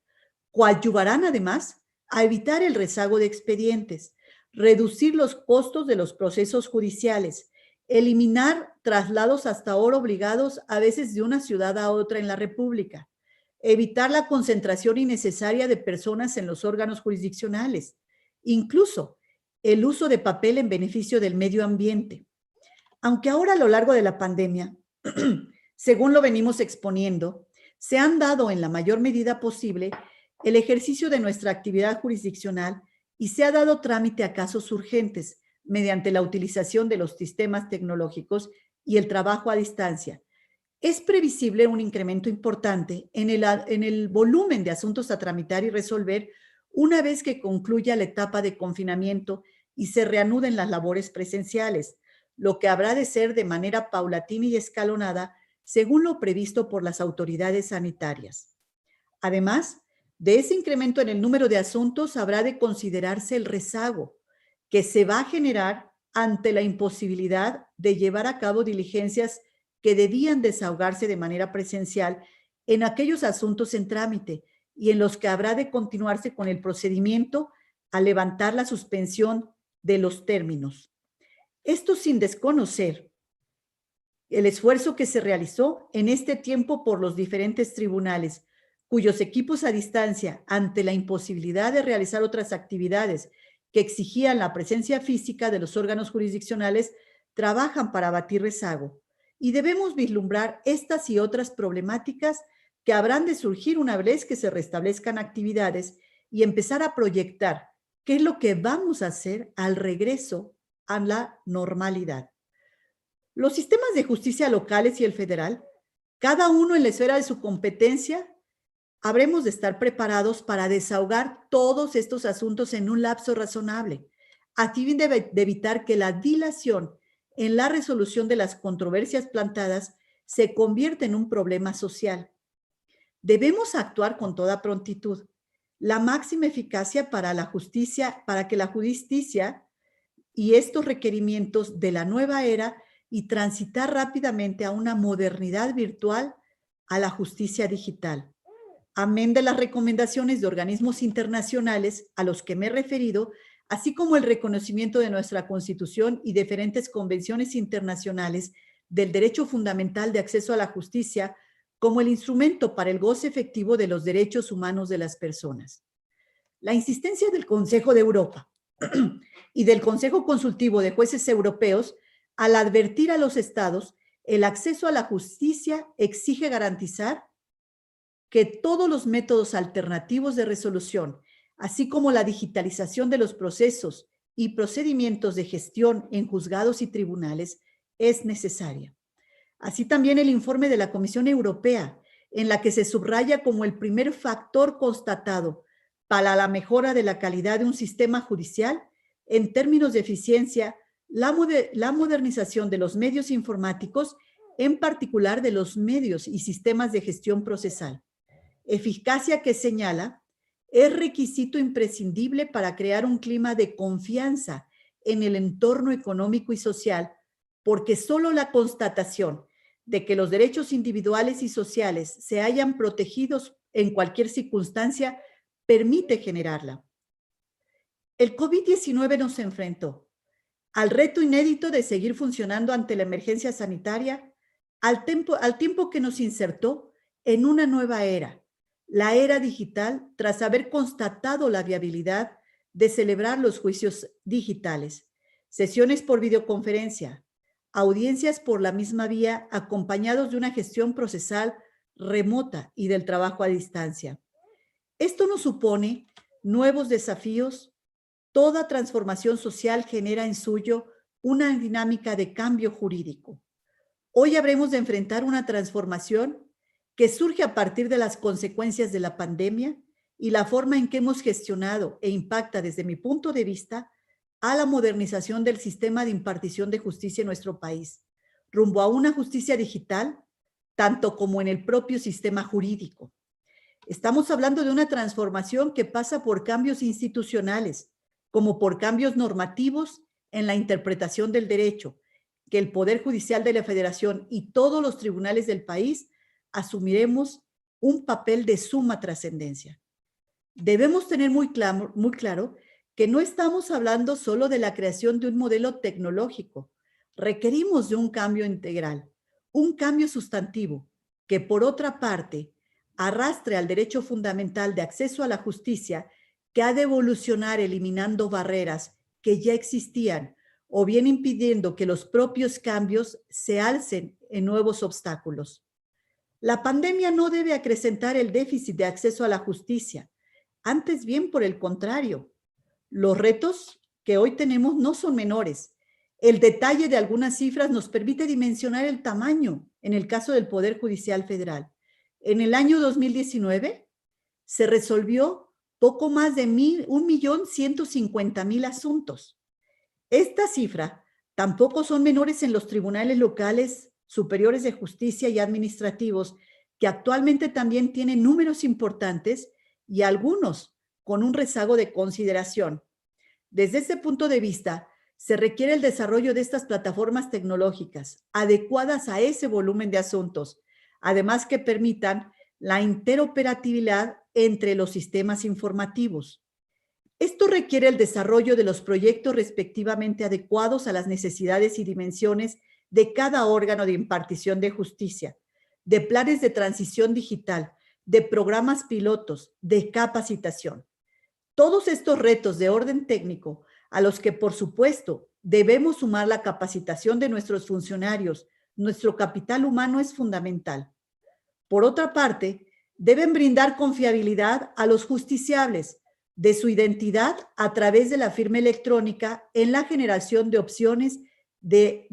[SPEAKER 1] Coadyuvarán además a evitar el rezago de expedientes, reducir los costos de los procesos judiciales, eliminar traslados hasta ahora obligados a veces de una ciudad a otra en la República, evitar la concentración innecesaria de personas en los órganos jurisdiccionales, incluso el uso de papel en beneficio del medio ambiente. Aunque ahora a lo largo de la pandemia, según lo venimos exponiendo, se han dado en la mayor medida posible el ejercicio de nuestra actividad jurisdiccional y se ha dado trámite a casos urgentes mediante la utilización de los sistemas tecnológicos y el trabajo a distancia. Es previsible un incremento importante en el volumen de asuntos a tramitar y resolver una vez que concluya la etapa de confinamiento y se reanuden las labores presenciales, lo que habrá de ser de manera paulatina y escalonada según lo previsto por las autoridades sanitarias. Además, de ese incremento en el número de asuntos habrá de considerarse el rezago que se va a generar ante la imposibilidad de llevar a cabo diligencias que debían desahogarse de manera presencial en aquellos asuntos en trámite y en los que habrá de continuarse con el procedimiento a levantar la suspensión de los términos. Esto sin desconocer el esfuerzo que se realizó en este tiempo por los diferentes tribunales, cuyos equipos a distancia, ante la imposibilidad de realizar otras actividades que exigían la presencia física de los órganos jurisdiccionales, trabajan para abatir rezago. Y debemos vislumbrar estas y otras problemáticas que habrán de surgir una vez que se restablezcan actividades y empezar a proyectar qué es lo que vamos a hacer al regreso a la normalidad. Los sistemas de justicia locales y el federal, cada uno en la esfera de su competencia, habremos de estar preparados para desahogar todos estos asuntos en un lapso razonable, a fin de evitar que la dilación en la resolución de las controversias plantadas se convierta en un problema social. Debemos actuar con toda prontitud, la máxima eficacia para la justicia, para que la justicia y estos requerimientos de la nueva era y transitar rápidamente a una modernidad virtual, a la justicia digital. Amén de las recomendaciones de organismos internacionales a los que me he referido, así como el reconocimiento de nuestra Constitución y diferentes convenciones internacionales del derecho fundamental de acceso a la justicia como el instrumento para el goce efectivo de los derechos humanos de las personas. La insistencia del Consejo de Europa y del Consejo Consultivo de Jueces Europeos al advertir a los estados el acceso a la justicia exige garantizar que todos los métodos alternativos de resolución, así como la digitalización de los procesos y procedimientos de gestión en juzgados y tribunales, es necesaria. Así también el informe de la Comisión Europea, en la que se subraya como el primer factor constatado para la mejora de la calidad de un sistema judicial, en términos de eficiencia, la modernización de los medios informáticos, en particular de los medios y sistemas de gestión procesal. Eficacia que señala es requisito imprescindible para crear un clima de confianza en el entorno económico y social, porque solo la constatación de que los derechos individuales y sociales se hayan protegidos en cualquier circunstancia permite generarla. El COVID-19 nos enfrentó al reto inédito de seguir funcionando ante la emergencia sanitaria, al tiempo que nos insertó en una nueva era, la era digital, tras haber constatado la viabilidad de celebrar los juicios digitales, sesiones por videoconferencia, audiencias por la misma vía, acompañados de una gestión procesal remota y del trabajo a distancia. Esto nos supone nuevos desafíos. Toda transformación social genera en suyo una dinámica de cambio jurídico. Hoy habremos de enfrentar una transformación que surge a partir de las consecuencias de la pandemia y la forma en que hemos gestionado e impacta desde mi punto de vista a la modernización del sistema de impartición de justicia en nuestro país, rumbo a una justicia digital, tanto como en el propio sistema jurídico. Estamos hablando de una transformación que pasa por cambios institucionales, como por cambios normativos en la interpretación del derecho, que el Poder Judicial de la Federación y todos los tribunales del país asumiremos un papel de suma trascendencia. Debemos tener muy claro que no estamos hablando solo de la creación de un modelo tecnológico. Requerimos de un cambio integral, un cambio sustantivo, que por otra parte arrastre al derecho fundamental de acceso a la justicia, que ha de evolucionar eliminando barreras que ya existían o bien impidiendo que los propios cambios se alcen en nuevos obstáculos. La pandemia no debe acrecentar el déficit de acceso a la justicia, antes bien por el contrario. Los retos que hoy tenemos no son menores. El detalle de algunas cifras nos permite dimensionar el tamaño en el caso del Poder Judicial Federal. En el año 2019 se resolvió poco más de 1.150.000 asuntos. Esta cifra tampoco son menores en los tribunales locales superiores de justicia y administrativos, que actualmente también tienen números importantes y algunos con un rezago de consideración. Desde ese punto de vista, se requiere el desarrollo de estas plataformas tecnológicas adecuadas a ese volumen de asuntos, además que permitan la interoperabilidad entre los sistemas informativos. Esto requiere el desarrollo de los proyectos respectivamente adecuados a las necesidades y dimensiones de cada órgano de impartición de justicia, de planes de transición digital, de programas pilotos, de capacitación. Todos estos retos de orden técnico, a los que por supuesto debemos sumar la capacitación de nuestros funcionarios, nuestro capital humano es fundamental. Por otra parte, deben brindar confiabilidad a los justiciables de su identidad a través de la firma electrónica en la generación de opciones de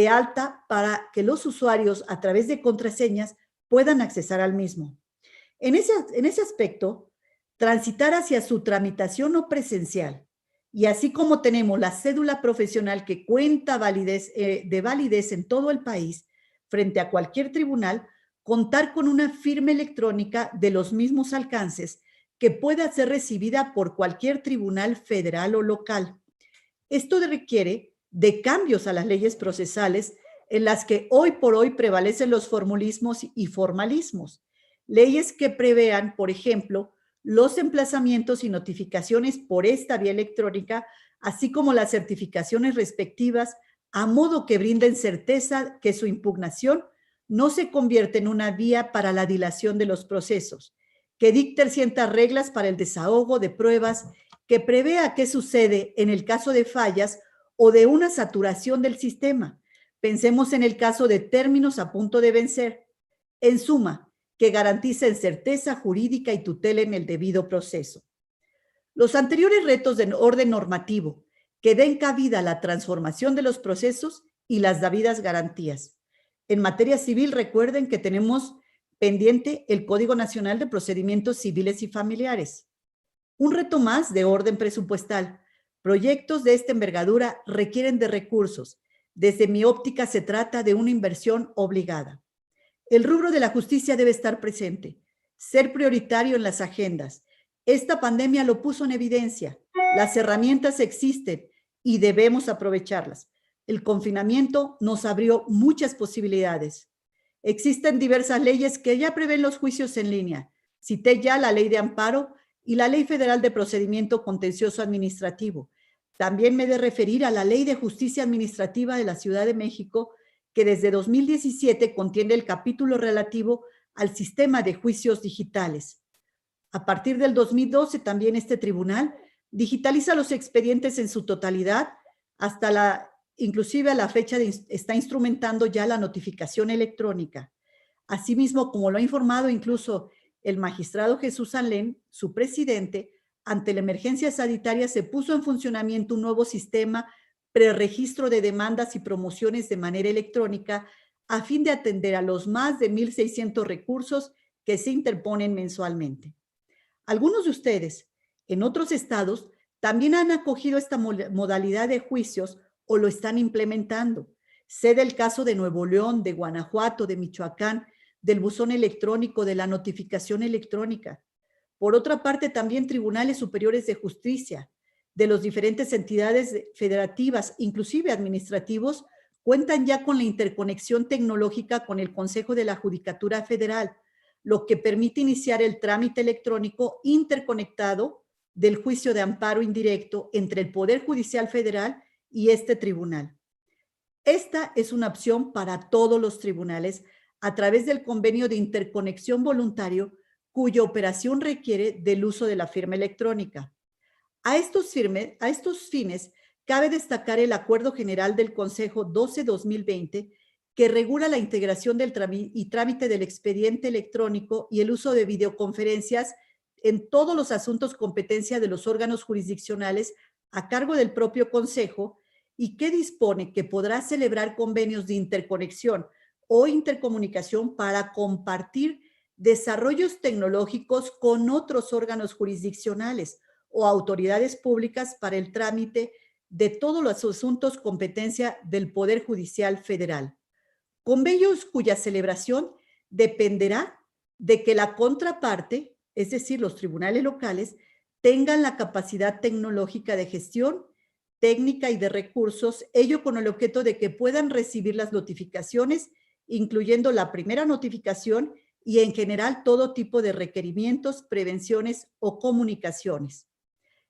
[SPEAKER 1] alta para que los usuarios a través de contraseñas puedan accesar al mismo. En ese aspecto, transitar hacia su tramitación no presencial, y así como tenemos la cédula profesional que cuenta de validez en todo el país frente a cualquier tribunal, contar con una firma electrónica de los mismos alcances que pueda ser recibida por cualquier tribunal federal o local. Esto requiere de cambios a las leyes procesales en las que hoy por hoy prevalecen los formulismos y formalismos. Leyes que prevean, por ejemplo, los emplazamientos y notificaciones por esta vía electrónica, así como las certificaciones respectivas, a modo que brinden certeza que su impugnación no se convierte en una vía para la dilación de los procesos, que dicte ciertas reglas para el desahogo de pruebas, que prevea qué sucede en el caso de fallas o de una saturación del sistema. Pensemos en el caso de términos a punto de vencer. En suma, que garanticen certeza jurídica y tutela en el debido proceso. Los anteriores retos de orden normativo que den cabida a la transformación de los procesos y las debidas garantías. En materia civil, recuerden que tenemos pendiente el Código Nacional de Procedimientos Civiles y Familiares. Un reto más de orden presupuestal. Proyectos de esta envergadura requieren de recursos. Desde mi óptica se trata de una inversión obligada. El rubro de la justicia debe estar presente, ser prioritario en las agendas. Esta pandemia lo puso en evidencia. Las herramientas existen y debemos aprovecharlas. El confinamiento nos abrió muchas posibilidades. Existen diversas leyes que ya prevén los juicios en línea. Cité ya la Ley de Amparo y la Ley Federal de Procedimiento Contencioso Administrativo. También me he de referir a la Ley de Justicia Administrativa de la Ciudad de México, que desde 2017 contiene el capítulo relativo al sistema de juicios digitales. A partir del 2012 también este tribunal digitaliza los expedientes en su totalidad, inclusive a la fecha está instrumentando ya la notificación electrónica. Asimismo, como lo ha informado incluso el magistrado Jesús Alén, su presidente, ante la emergencia sanitaria se puso en funcionamiento un nuevo sistema preregistro de demandas y promociones de manera electrónica a fin de atender a los más de 1,600 recursos que se interponen mensualmente. Algunos de ustedes en otros estados también han acogido esta modalidad de juicios o lo están implementando. Sé del caso de Nuevo León, de Guanajuato, de Michoacán, del buzón electrónico, de la notificación electrónica. Por otra parte, también tribunales superiores de justicia de las diferentes entidades federativas, inclusive administrativos, cuentan ya con la interconexión tecnológica con el Consejo de la Judicatura Federal, lo que permite iniciar el trámite electrónico interconectado del juicio de amparo indirecto entre el Poder Judicial Federal y este tribunal. Esta es una opción para todos los tribunales, a través del convenio de interconexión voluntario, cuya operación requiere del uso de la firma electrónica. A estos fines, cabe destacar el Acuerdo General del Consejo 12-2020, que regula la integración del trámite del expediente electrónico y el uso de videoconferencias en todos los asuntos competencia de los órganos jurisdiccionales a cargo del propio Consejo, y que dispone que podrá celebrar convenios de interconexión o intercomunicación para compartir desarrollos tecnológicos con otros órganos jurisdiccionales o autoridades públicas para el trámite de todos los asuntos competencia del Poder Judicial Federal. Convenios cuya celebración dependerá de que la contraparte, es decir, los tribunales locales, tengan la capacidad tecnológica de gestión, técnica y de recursos, ello con el objeto de que puedan recibir las notificaciones, incluyendo la primera notificación y en general todo tipo de requerimientos, prevenciones o comunicaciones.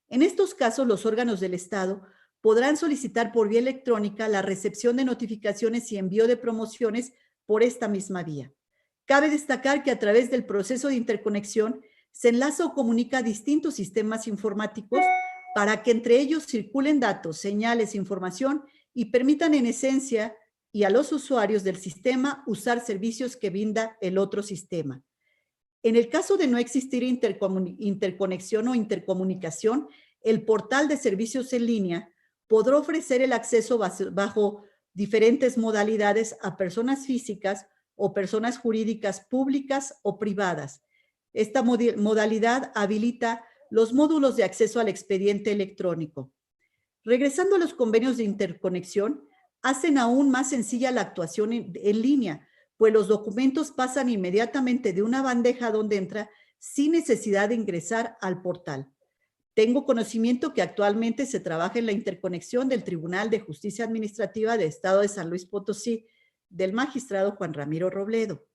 [SPEAKER 1] En estos casos, los órganos del Estado podrán solicitar por vía electrónica la recepción de notificaciones y envío de promociones por esta misma vía. Cabe destacar que a través del proceso de interconexión se enlaza o comunica distintos sistemas informáticos para que entre ellos circulen datos, señales, información y permitan en esencia y a los usuarios del sistema usar servicios que brinda el otro sistema. En el caso de no existir interconexión o intercomunicación, el portal de servicios en línea podrá ofrecer el acceso bajo diferentes modalidades a personas físicas o personas jurídicas públicas o privadas. Esta modalidad habilita los módulos de acceso al expediente electrónico. Regresando a los convenios de interconexión, hacen aún más sencilla la actuación en línea, pues los documentos pasan inmediatamente de una bandeja donde entra sin necesidad de ingresar al portal. Tengo conocimiento que actualmente se trabaja en la interconexión del Tribunal de Justicia Administrativa del Estado de San Luis Potosí, del magistrado Juan Ramiro Robledo.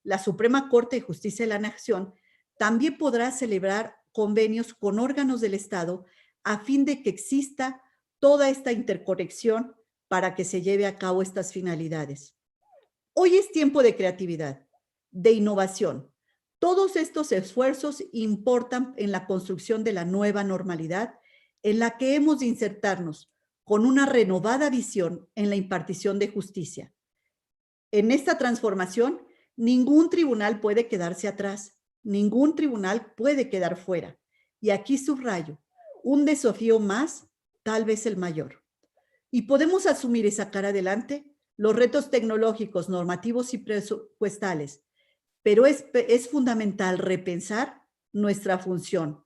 [SPEAKER 1] La Suprema Corte de Justicia de la Nación también podrá celebrar convenios con órganos del Estado a fin de que exista toda esta interconexión para que se lleve a cabo estas finalidades. Hoy es tiempo de creatividad, de innovación. Todos estos esfuerzos importan en la construcción de la nueva normalidad en la que hemos de insertarnos con una renovada visión en la impartición de justicia. En esta transformación, ningún tribunal puede quedarse atrás, ningún tribunal puede quedar fuera. Y aquí subrayo, un desafío más, tal vez el mayor. Y podemos asumir y sacar adelante los retos tecnológicos, normativos y presupuestales, pero es fundamental repensar nuestra función.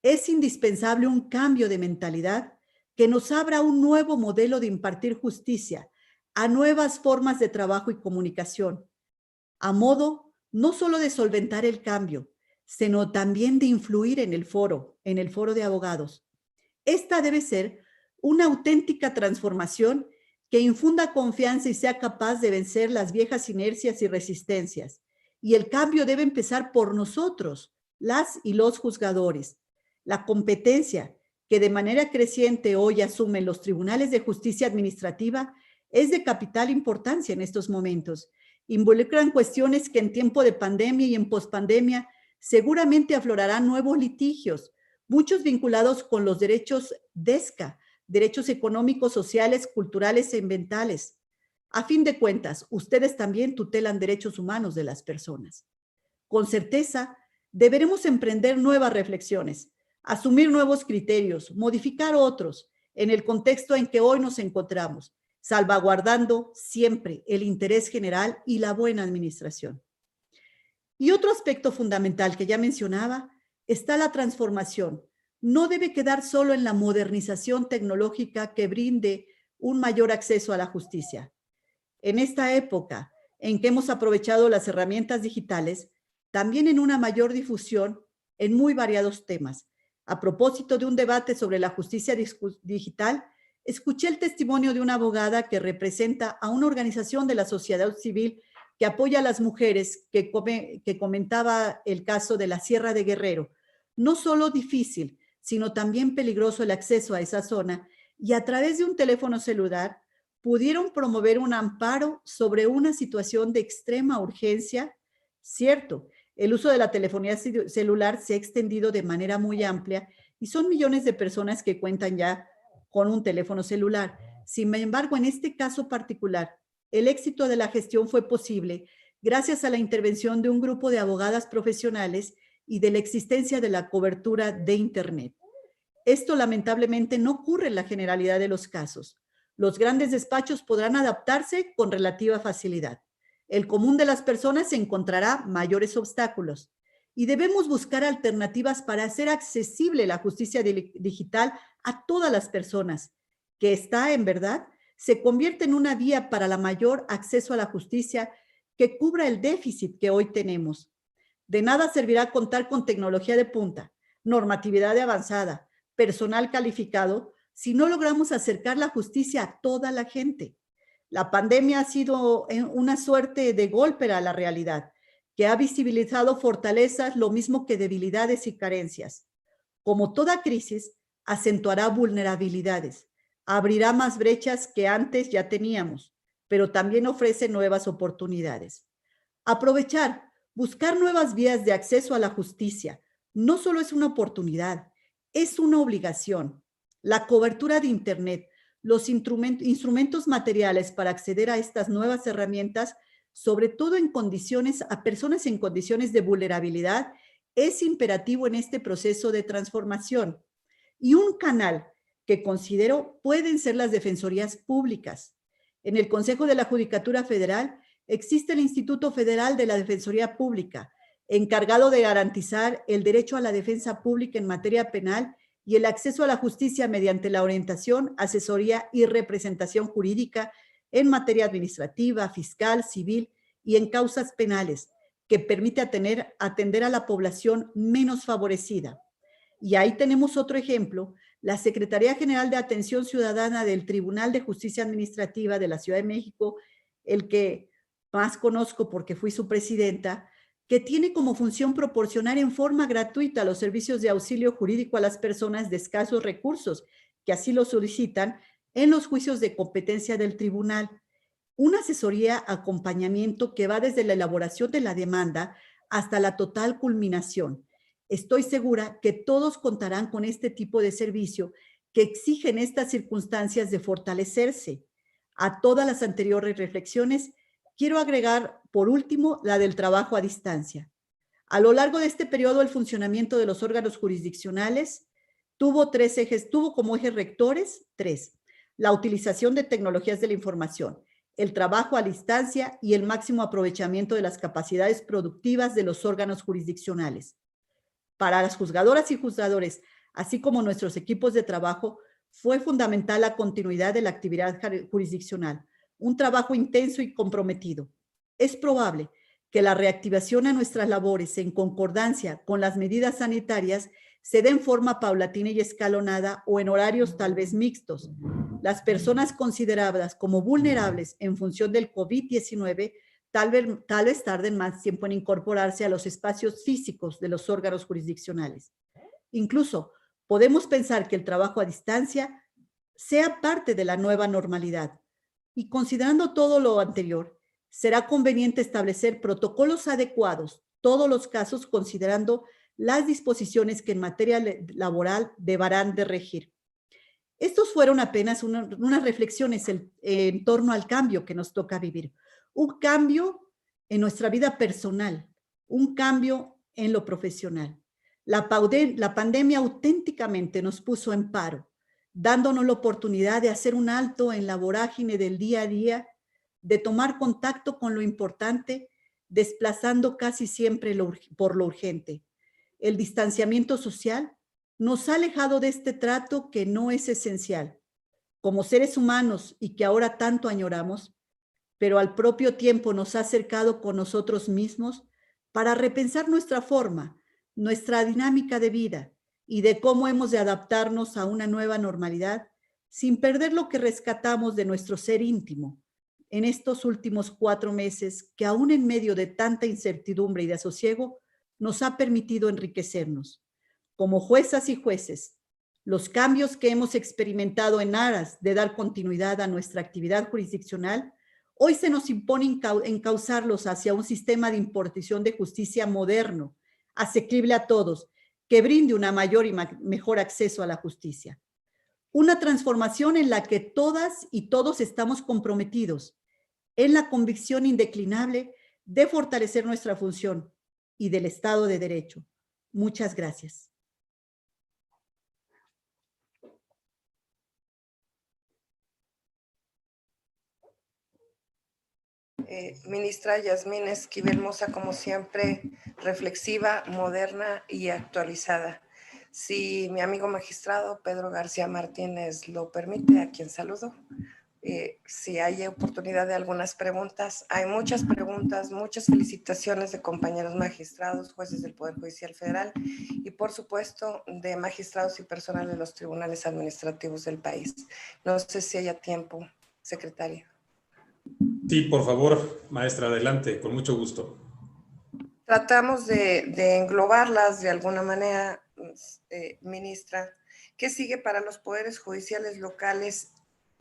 [SPEAKER 1] Es indispensable un cambio de mentalidad que nos abra un nuevo modelo de impartir justicia, a nuevas formas de trabajo y comunicación, a modo no solo de solventar el cambio, sino también de influir en el foro de abogados. Esta debe ser una auténtica transformación que infunda confianza y sea capaz de vencer las viejas inercias y resistencias. Y el cambio debe empezar por nosotros, las y los juzgadores. La competencia que de manera creciente hoy asumen los tribunales de justicia administrativa es de capital importancia en estos momentos. Involucran cuestiones que en tiempo de pandemia y en pospandemia seguramente aflorarán nuevos litigios, muchos vinculados con los derechos DESCA, derechos económicos, sociales, culturales e ambientales. A fin de cuentas, ustedes también tutelan derechos humanos de las personas. Con certeza, deberemos emprender nuevas reflexiones, asumir nuevos criterios, modificar otros en el contexto en que hoy nos encontramos, salvaguardando siempre el interés general y la buena administración. Y otro aspecto fundamental que ya mencionaba está la transformación. No debe quedar solo en la modernización tecnológica que brinde un mayor acceso a la justicia. En esta época en que hemos aprovechado las herramientas digitales, también en una mayor difusión en muy variados temas. A propósito de un debate sobre la justicia digital, escuché el testimonio de una abogada que representa a una organización de la sociedad civil que apoya a las mujeres, que comentaba el caso de la Sierra de Guerrero. No solo difícil, sino también peligroso el acceso a esa zona, y a través de un teléfono celular pudieron promover un amparo sobre una situación de extrema urgencia. Cierto, el uso de la telefonía celular se ha extendido de manera muy amplia y son millones de personas que cuentan ya con un teléfono celular. Sin embargo, en este caso particular, el éxito de la gestión fue posible gracias a la intervención de un grupo de abogadas profesionales y de la existencia de la cobertura de Internet. Esto lamentablemente no ocurre en la generalidad de los casos. Los grandes despachos podrán adaptarse con relativa facilidad. El común de las personas encontrará mayores obstáculos y debemos buscar alternativas para hacer accesible la justicia digital a todas las personas, que esta, en verdad, se convierte en una vía para la mayor acceso a la justicia que cubra el déficit que hoy tenemos. De nada servirá contar con tecnología de punta, normatividad de avanzada, personal calificado, si no logramos acercar la justicia a toda la gente. La pandemia ha sido una suerte de golpe a la realidad, que ha visibilizado fortalezas lo mismo que debilidades y carencias. Como toda crisis, acentuará vulnerabilidades, abrirá más brechas que antes ya teníamos, pero también ofrece nuevas oportunidades. Aprovechar, buscar nuevas vías de acceso a la justicia, no solo es una oportunidad, es una obligación. La cobertura de Internet, los instrumentos materiales para acceder a estas nuevas herramientas, sobre todo a personas en condiciones de vulnerabilidad, es imperativo en este proceso de transformación. Y un canal que considero pueden ser las defensorías públicas. En el Consejo de la Judicatura Federal existe el Instituto Federal de la Defensoría Pública, encargado de garantizar el derecho a la defensa pública en materia penal y el acceso a la justicia mediante la orientación, asesoría y representación jurídica en materia administrativa, fiscal, civil y en causas penales, que permite atender a la población menos favorecida. Y ahí tenemos otro ejemplo, la Secretaría General de Atención Ciudadana del Tribunal de Justicia Administrativa de la Ciudad de México, el que más conozco porque fui su presidenta, que tiene como función proporcionar en forma gratuita los servicios de auxilio jurídico a las personas de escasos recursos que así lo solicitan en los juicios de competencia del tribunal. Una asesoría, acompañamiento que va desde la elaboración de la demanda hasta la total culminación. Estoy segura que todos contarán con este tipo de servicio que exigen estas circunstancias de fortalecerse. A todas las anteriores reflexiones, quiero agregar, por último, la del trabajo a distancia. A lo largo de este periodo, el funcionamiento de los órganos jurisdiccionales tuvo como ejes rectores tres: la utilización de tecnologías de la información, el trabajo a distancia y el máximo aprovechamiento de las capacidades productivas de los órganos jurisdiccionales. Para las juzgadoras y juzgadores, así como nuestros equipos de trabajo, fue fundamental la continuidad de la actividad jurisdiccional, un trabajo intenso y comprometido. Es probable que la reactivación a nuestras labores en concordancia con las medidas sanitarias se dé en forma paulatina y escalonada o en horarios tal vez mixtos. Las personas consideradas como vulnerables en función del COVID-19 tal vez tarden más tiempo en incorporarse a los espacios físicos de los órganos jurisdiccionales. Incluso podemos pensar que el trabajo a distancia sea parte de la nueva normalidad. Y considerando todo lo anterior, será conveniente establecer protocolos adecuados, todos los casos considerando las disposiciones que en materia laboral deberán de regir. Estos fueron apenas unas reflexiones en torno al cambio que nos toca vivir. Un cambio en nuestra vida personal, un cambio en lo profesional. La pandemia auténticamente nos puso en paro, dándonos la oportunidad de hacer un alto en la vorágine del día a día, de tomar contacto con lo importante, desplazando casi siempre por lo urgente. El distanciamiento social nos ha alejado de este trato que no es esencial, como seres humanos y que ahora tanto añoramos, pero al propio tiempo nos ha acercado con nosotros mismos para repensar nuestra forma, nuestra dinámica de vida y de cómo hemos de adaptarnos a una nueva normalidad sin perder lo que rescatamos de nuestro ser íntimo en estos últimos 4 meses que aún en medio de tanta incertidumbre y desasosiego nos ha permitido enriquecernos. Como juezas y jueces, Los cambios que hemos experimentado en aras de dar continuidad a nuestra actividad jurisdiccional, hoy se nos impone encauzarlos hacia un sistema de impartición de justicia moderno, asequible a todos, que brinde una mayor y mejor acceso a la justicia. Una transformación en la que todas y todos estamos comprometidos en la convicción indeclinable de fortalecer nuestra función y del Estado de Derecho. Muchas gracias.
[SPEAKER 3] Ministra Yasmín Esquivel Moza, como siempre, reflexiva, moderna y actualizada. Si mi amigo magistrado Pedro García Martínez lo permite, a quien saludo, si hay oportunidad de algunas preguntas. Hay muchas preguntas, muchas felicitaciones de compañeros magistrados, jueces del Poder Judicial Federal y, por supuesto, de magistrados y personal de los tribunales administrativos del país. No sé si haya tiempo, secretaria.
[SPEAKER 4] Sí, por favor, maestra, adelante, con mucho gusto.
[SPEAKER 3] Tratamos de englobarlas de alguna manera, ministra. ¿Qué sigue para los poderes judiciales locales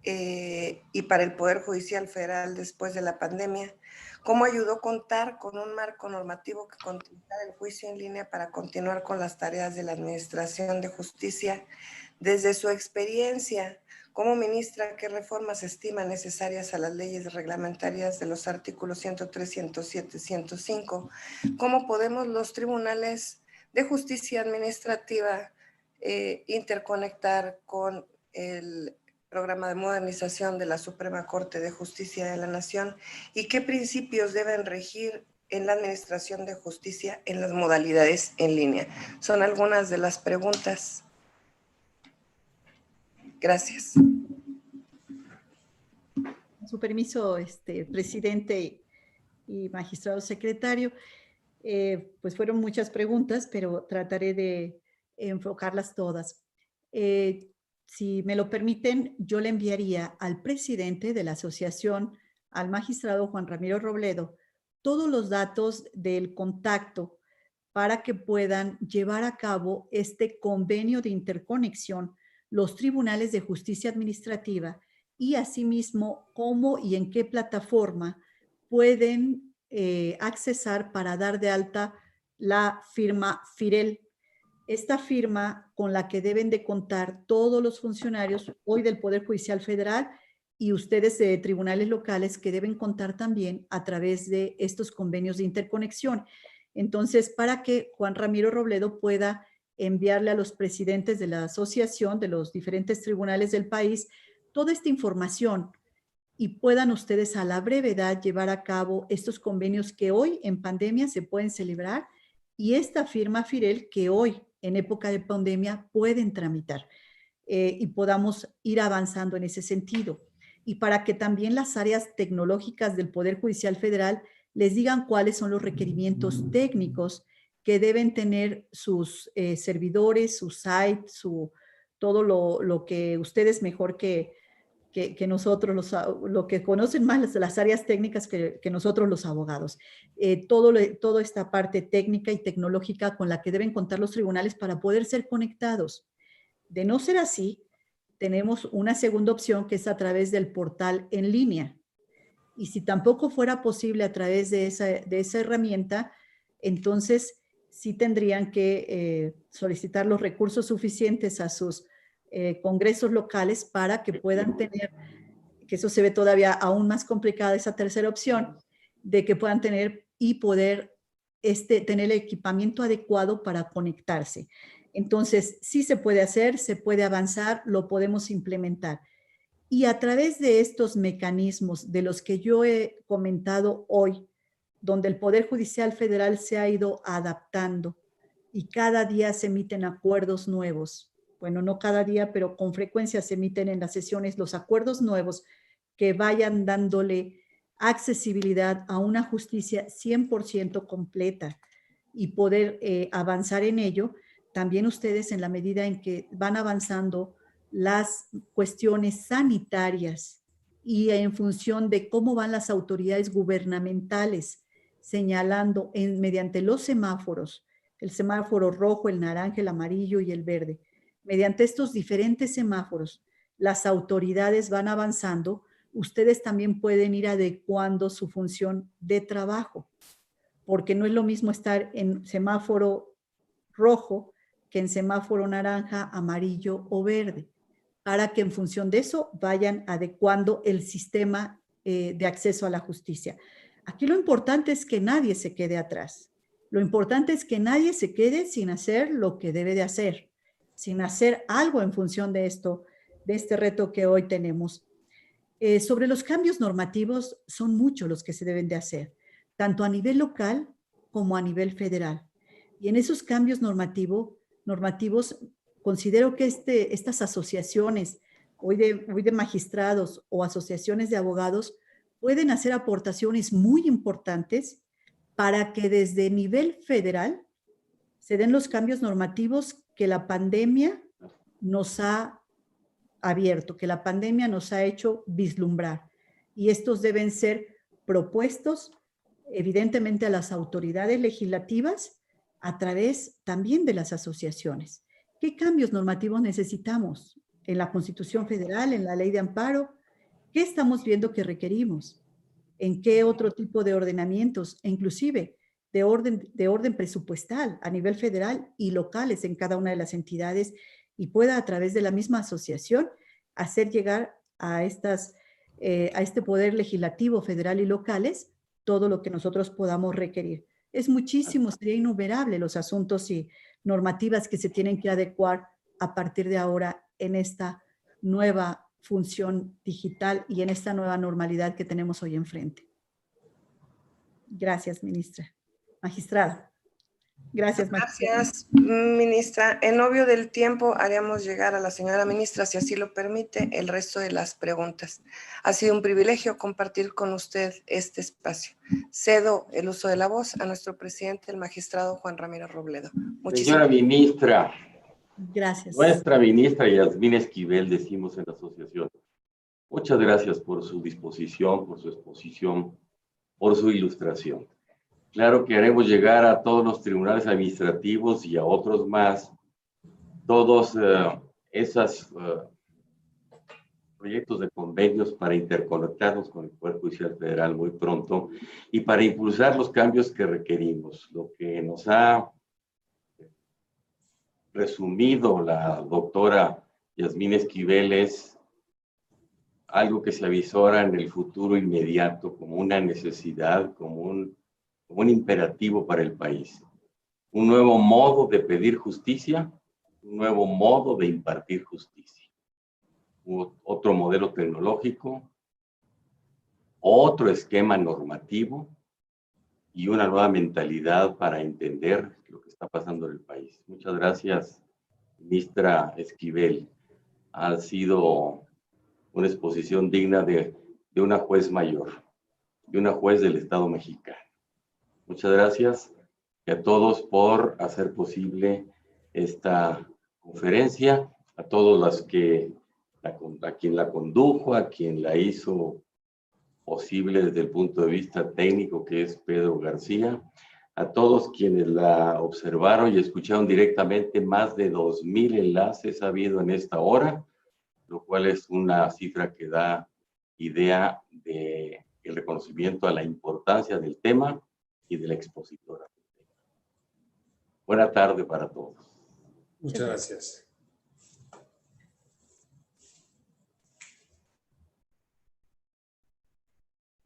[SPEAKER 3] y para el Poder Judicial Federal después de la pandemia? ¿Cómo ayudó contar con un marco normativo que contemplara el juicio en línea para continuar con las tareas de la Administración de Justicia? Desde su experiencia como ministra, ¿qué reformas estima necesarias a las leyes reglamentarias de los artículos 103, 107, 105? ¿Cómo podemos los tribunales de justicia administrativa interconectar con el programa de modernización de la Suprema Corte de Justicia de la Nación? ¿Y qué principios deben regir en la administración de justicia en las modalidades en línea? Son algunas de las preguntas. Gracias.
[SPEAKER 1] Con su permiso, presidente y magistrado secretario, pues fueron muchas preguntas, pero trataré de enfocarlas todas. Si me lo permiten, yo le enviaría al presidente de la asociación, al magistrado Juan Ramiro Robledo, todos los datos del contacto para que puedan llevar a cabo este convenio de interconexión los tribunales de justicia administrativa y asimismo cómo y en qué plataforma pueden accesar para dar de alta la firma FIREL. Esta firma con la que deben de contar todos los funcionarios hoy del Poder Judicial Federal y ustedes de tribunales locales que deben contar también a través de estos convenios de interconexión. Entonces, para que Juan Ramiro Robledo pueda enviarle a los presidentes de la asociación, de los diferentes tribunales del país, toda esta información y puedan ustedes a la brevedad llevar a cabo estos convenios que hoy en pandemia se pueden celebrar y esta firma FIREL que hoy en época de pandemia pueden tramitar y podamos ir avanzando en ese sentido. Y para que también las áreas tecnológicas del Poder Judicial Federal les digan cuáles son los requerimientos técnicos que deben tener sus servidores, su site, todo lo que ustedes mejor que nosotros, lo que conocen más las áreas técnicas que nosotros los abogados. Toda esta parte técnica y tecnológica con la que deben contar los tribunales para poder ser conectados. De no ser así, tenemos una segunda opción que es a través del portal en línea. Y si tampoco fuera posible a través de esa herramienta, entonces sí tendrían que solicitar los recursos suficientes a sus congresos locales para que puedan tener, que eso se ve todavía aún más complicada, esa tercera opción, de que puedan tener y poder tener el equipamiento adecuado para conectarse. Entonces, sí se puede hacer, se puede avanzar, lo podemos implementar. Y a través de estos mecanismos de los que yo he comentado hoy, donde el Poder Judicial Federal se ha ido adaptando y cada día se emiten acuerdos nuevos. Bueno, no cada día, pero con frecuencia se emiten en las sesiones los acuerdos nuevos que vayan dándole accesibilidad a una justicia 100% completa y poder avanzar en ello. También ustedes, en la medida en que van avanzando las cuestiones sanitarias y en función de cómo van las autoridades gubernamentales señalando mediante los semáforos, el semáforo rojo, el naranja, el amarillo y el verde, mediante estos diferentes semáforos, las autoridades van avanzando, ustedes también pueden ir adecuando su función de trabajo, porque no es lo mismo estar en semáforo rojo que en semáforo naranja, amarillo o verde, para que en función de eso vayan adecuando el sistema de acceso a la justicia. Aquí lo importante es que nadie se quede atrás. Lo importante es que nadie se quede sin hacer lo que debe de hacer, sin hacer algo en función de esto, de este reto que hoy tenemos. Sobre los cambios normativos, son muchos los que se deben de hacer, tanto a nivel local como a nivel federal. Y en esos cambios normativos, considero que estas asociaciones, hoy de magistrados o asociaciones de abogados, pueden hacer aportaciones muy importantes para que desde nivel federal se den los cambios normativos que la pandemia nos ha abierto, que la pandemia nos ha hecho vislumbrar. Y estos deben ser propuestos, evidentemente, a las autoridades legislativas a través también de las asociaciones. ¿Qué cambios normativos necesitamos en la Constitución Federal, en la Ley de Amparo? ¿Qué estamos viendo que requerimos? ¿En qué otro tipo de ordenamientos, e inclusive de orden presupuestal a nivel federal y locales en cada una de las entidades, y pueda a través de la misma asociación hacer llegar a este poder legislativo federal y locales todo lo que nosotros podamos requerir? Es muchísimo, sería innumerable los asuntos y normativas que se tienen que adecuar a partir de ahora en esta nueva función digital y en esta nueva normalidad que tenemos hoy enfrente. Gracias, ministra. Magistrada. Gracias, magistrada.
[SPEAKER 3] Gracias, ministra. En obvio del tiempo, haremos llegar a la señora ministra, si así lo permite, el resto de las preguntas. Ha sido un privilegio compartir con usted este espacio. Cedo el uso de la voz a nuestro presidente, el magistrado Juan Ramírez Robledo.
[SPEAKER 2] Señora ministra.
[SPEAKER 1] Gracias.
[SPEAKER 2] Nuestra ministra Yasmín Esquivel, decimos en la asociación. Muchas gracias por su disposición, por su exposición, por su ilustración. Claro que haremos llegar a todos los tribunales administrativos y a otros más todos esos proyectos de convenios para interconectarnos con el Poder Judicial Federal muy pronto y para impulsar los cambios que requerimos. Lo que nos ha resumido la doctora Yasmín Esquivel es algo que se avisora en el futuro inmediato como una necesidad, como un imperativo para el país. Un nuevo modo de pedir justicia, un nuevo modo de impartir justicia. Otro modelo tecnológico, otro esquema normativo y una nueva mentalidad para entender lo que está pasando en el país. Muchas gracias, ministra Esquivel. Ha sido una exposición digna de una juez mayor, de una juez del Estado mexicano. Muchas gracias y a todos por hacer posible esta conferencia, a todos los que, a quien la condujo, a quien la hizo posible desde el punto de vista técnico, que es Pedro García, a todos quienes la observaron y escucharon directamente. Más de 2,000 enlaces ha habido en esta hora, lo cual es una cifra que da idea del reconocimiento a la importancia del tema y de la expositora. Buena tarde para todos.
[SPEAKER 4] Muchas gracias.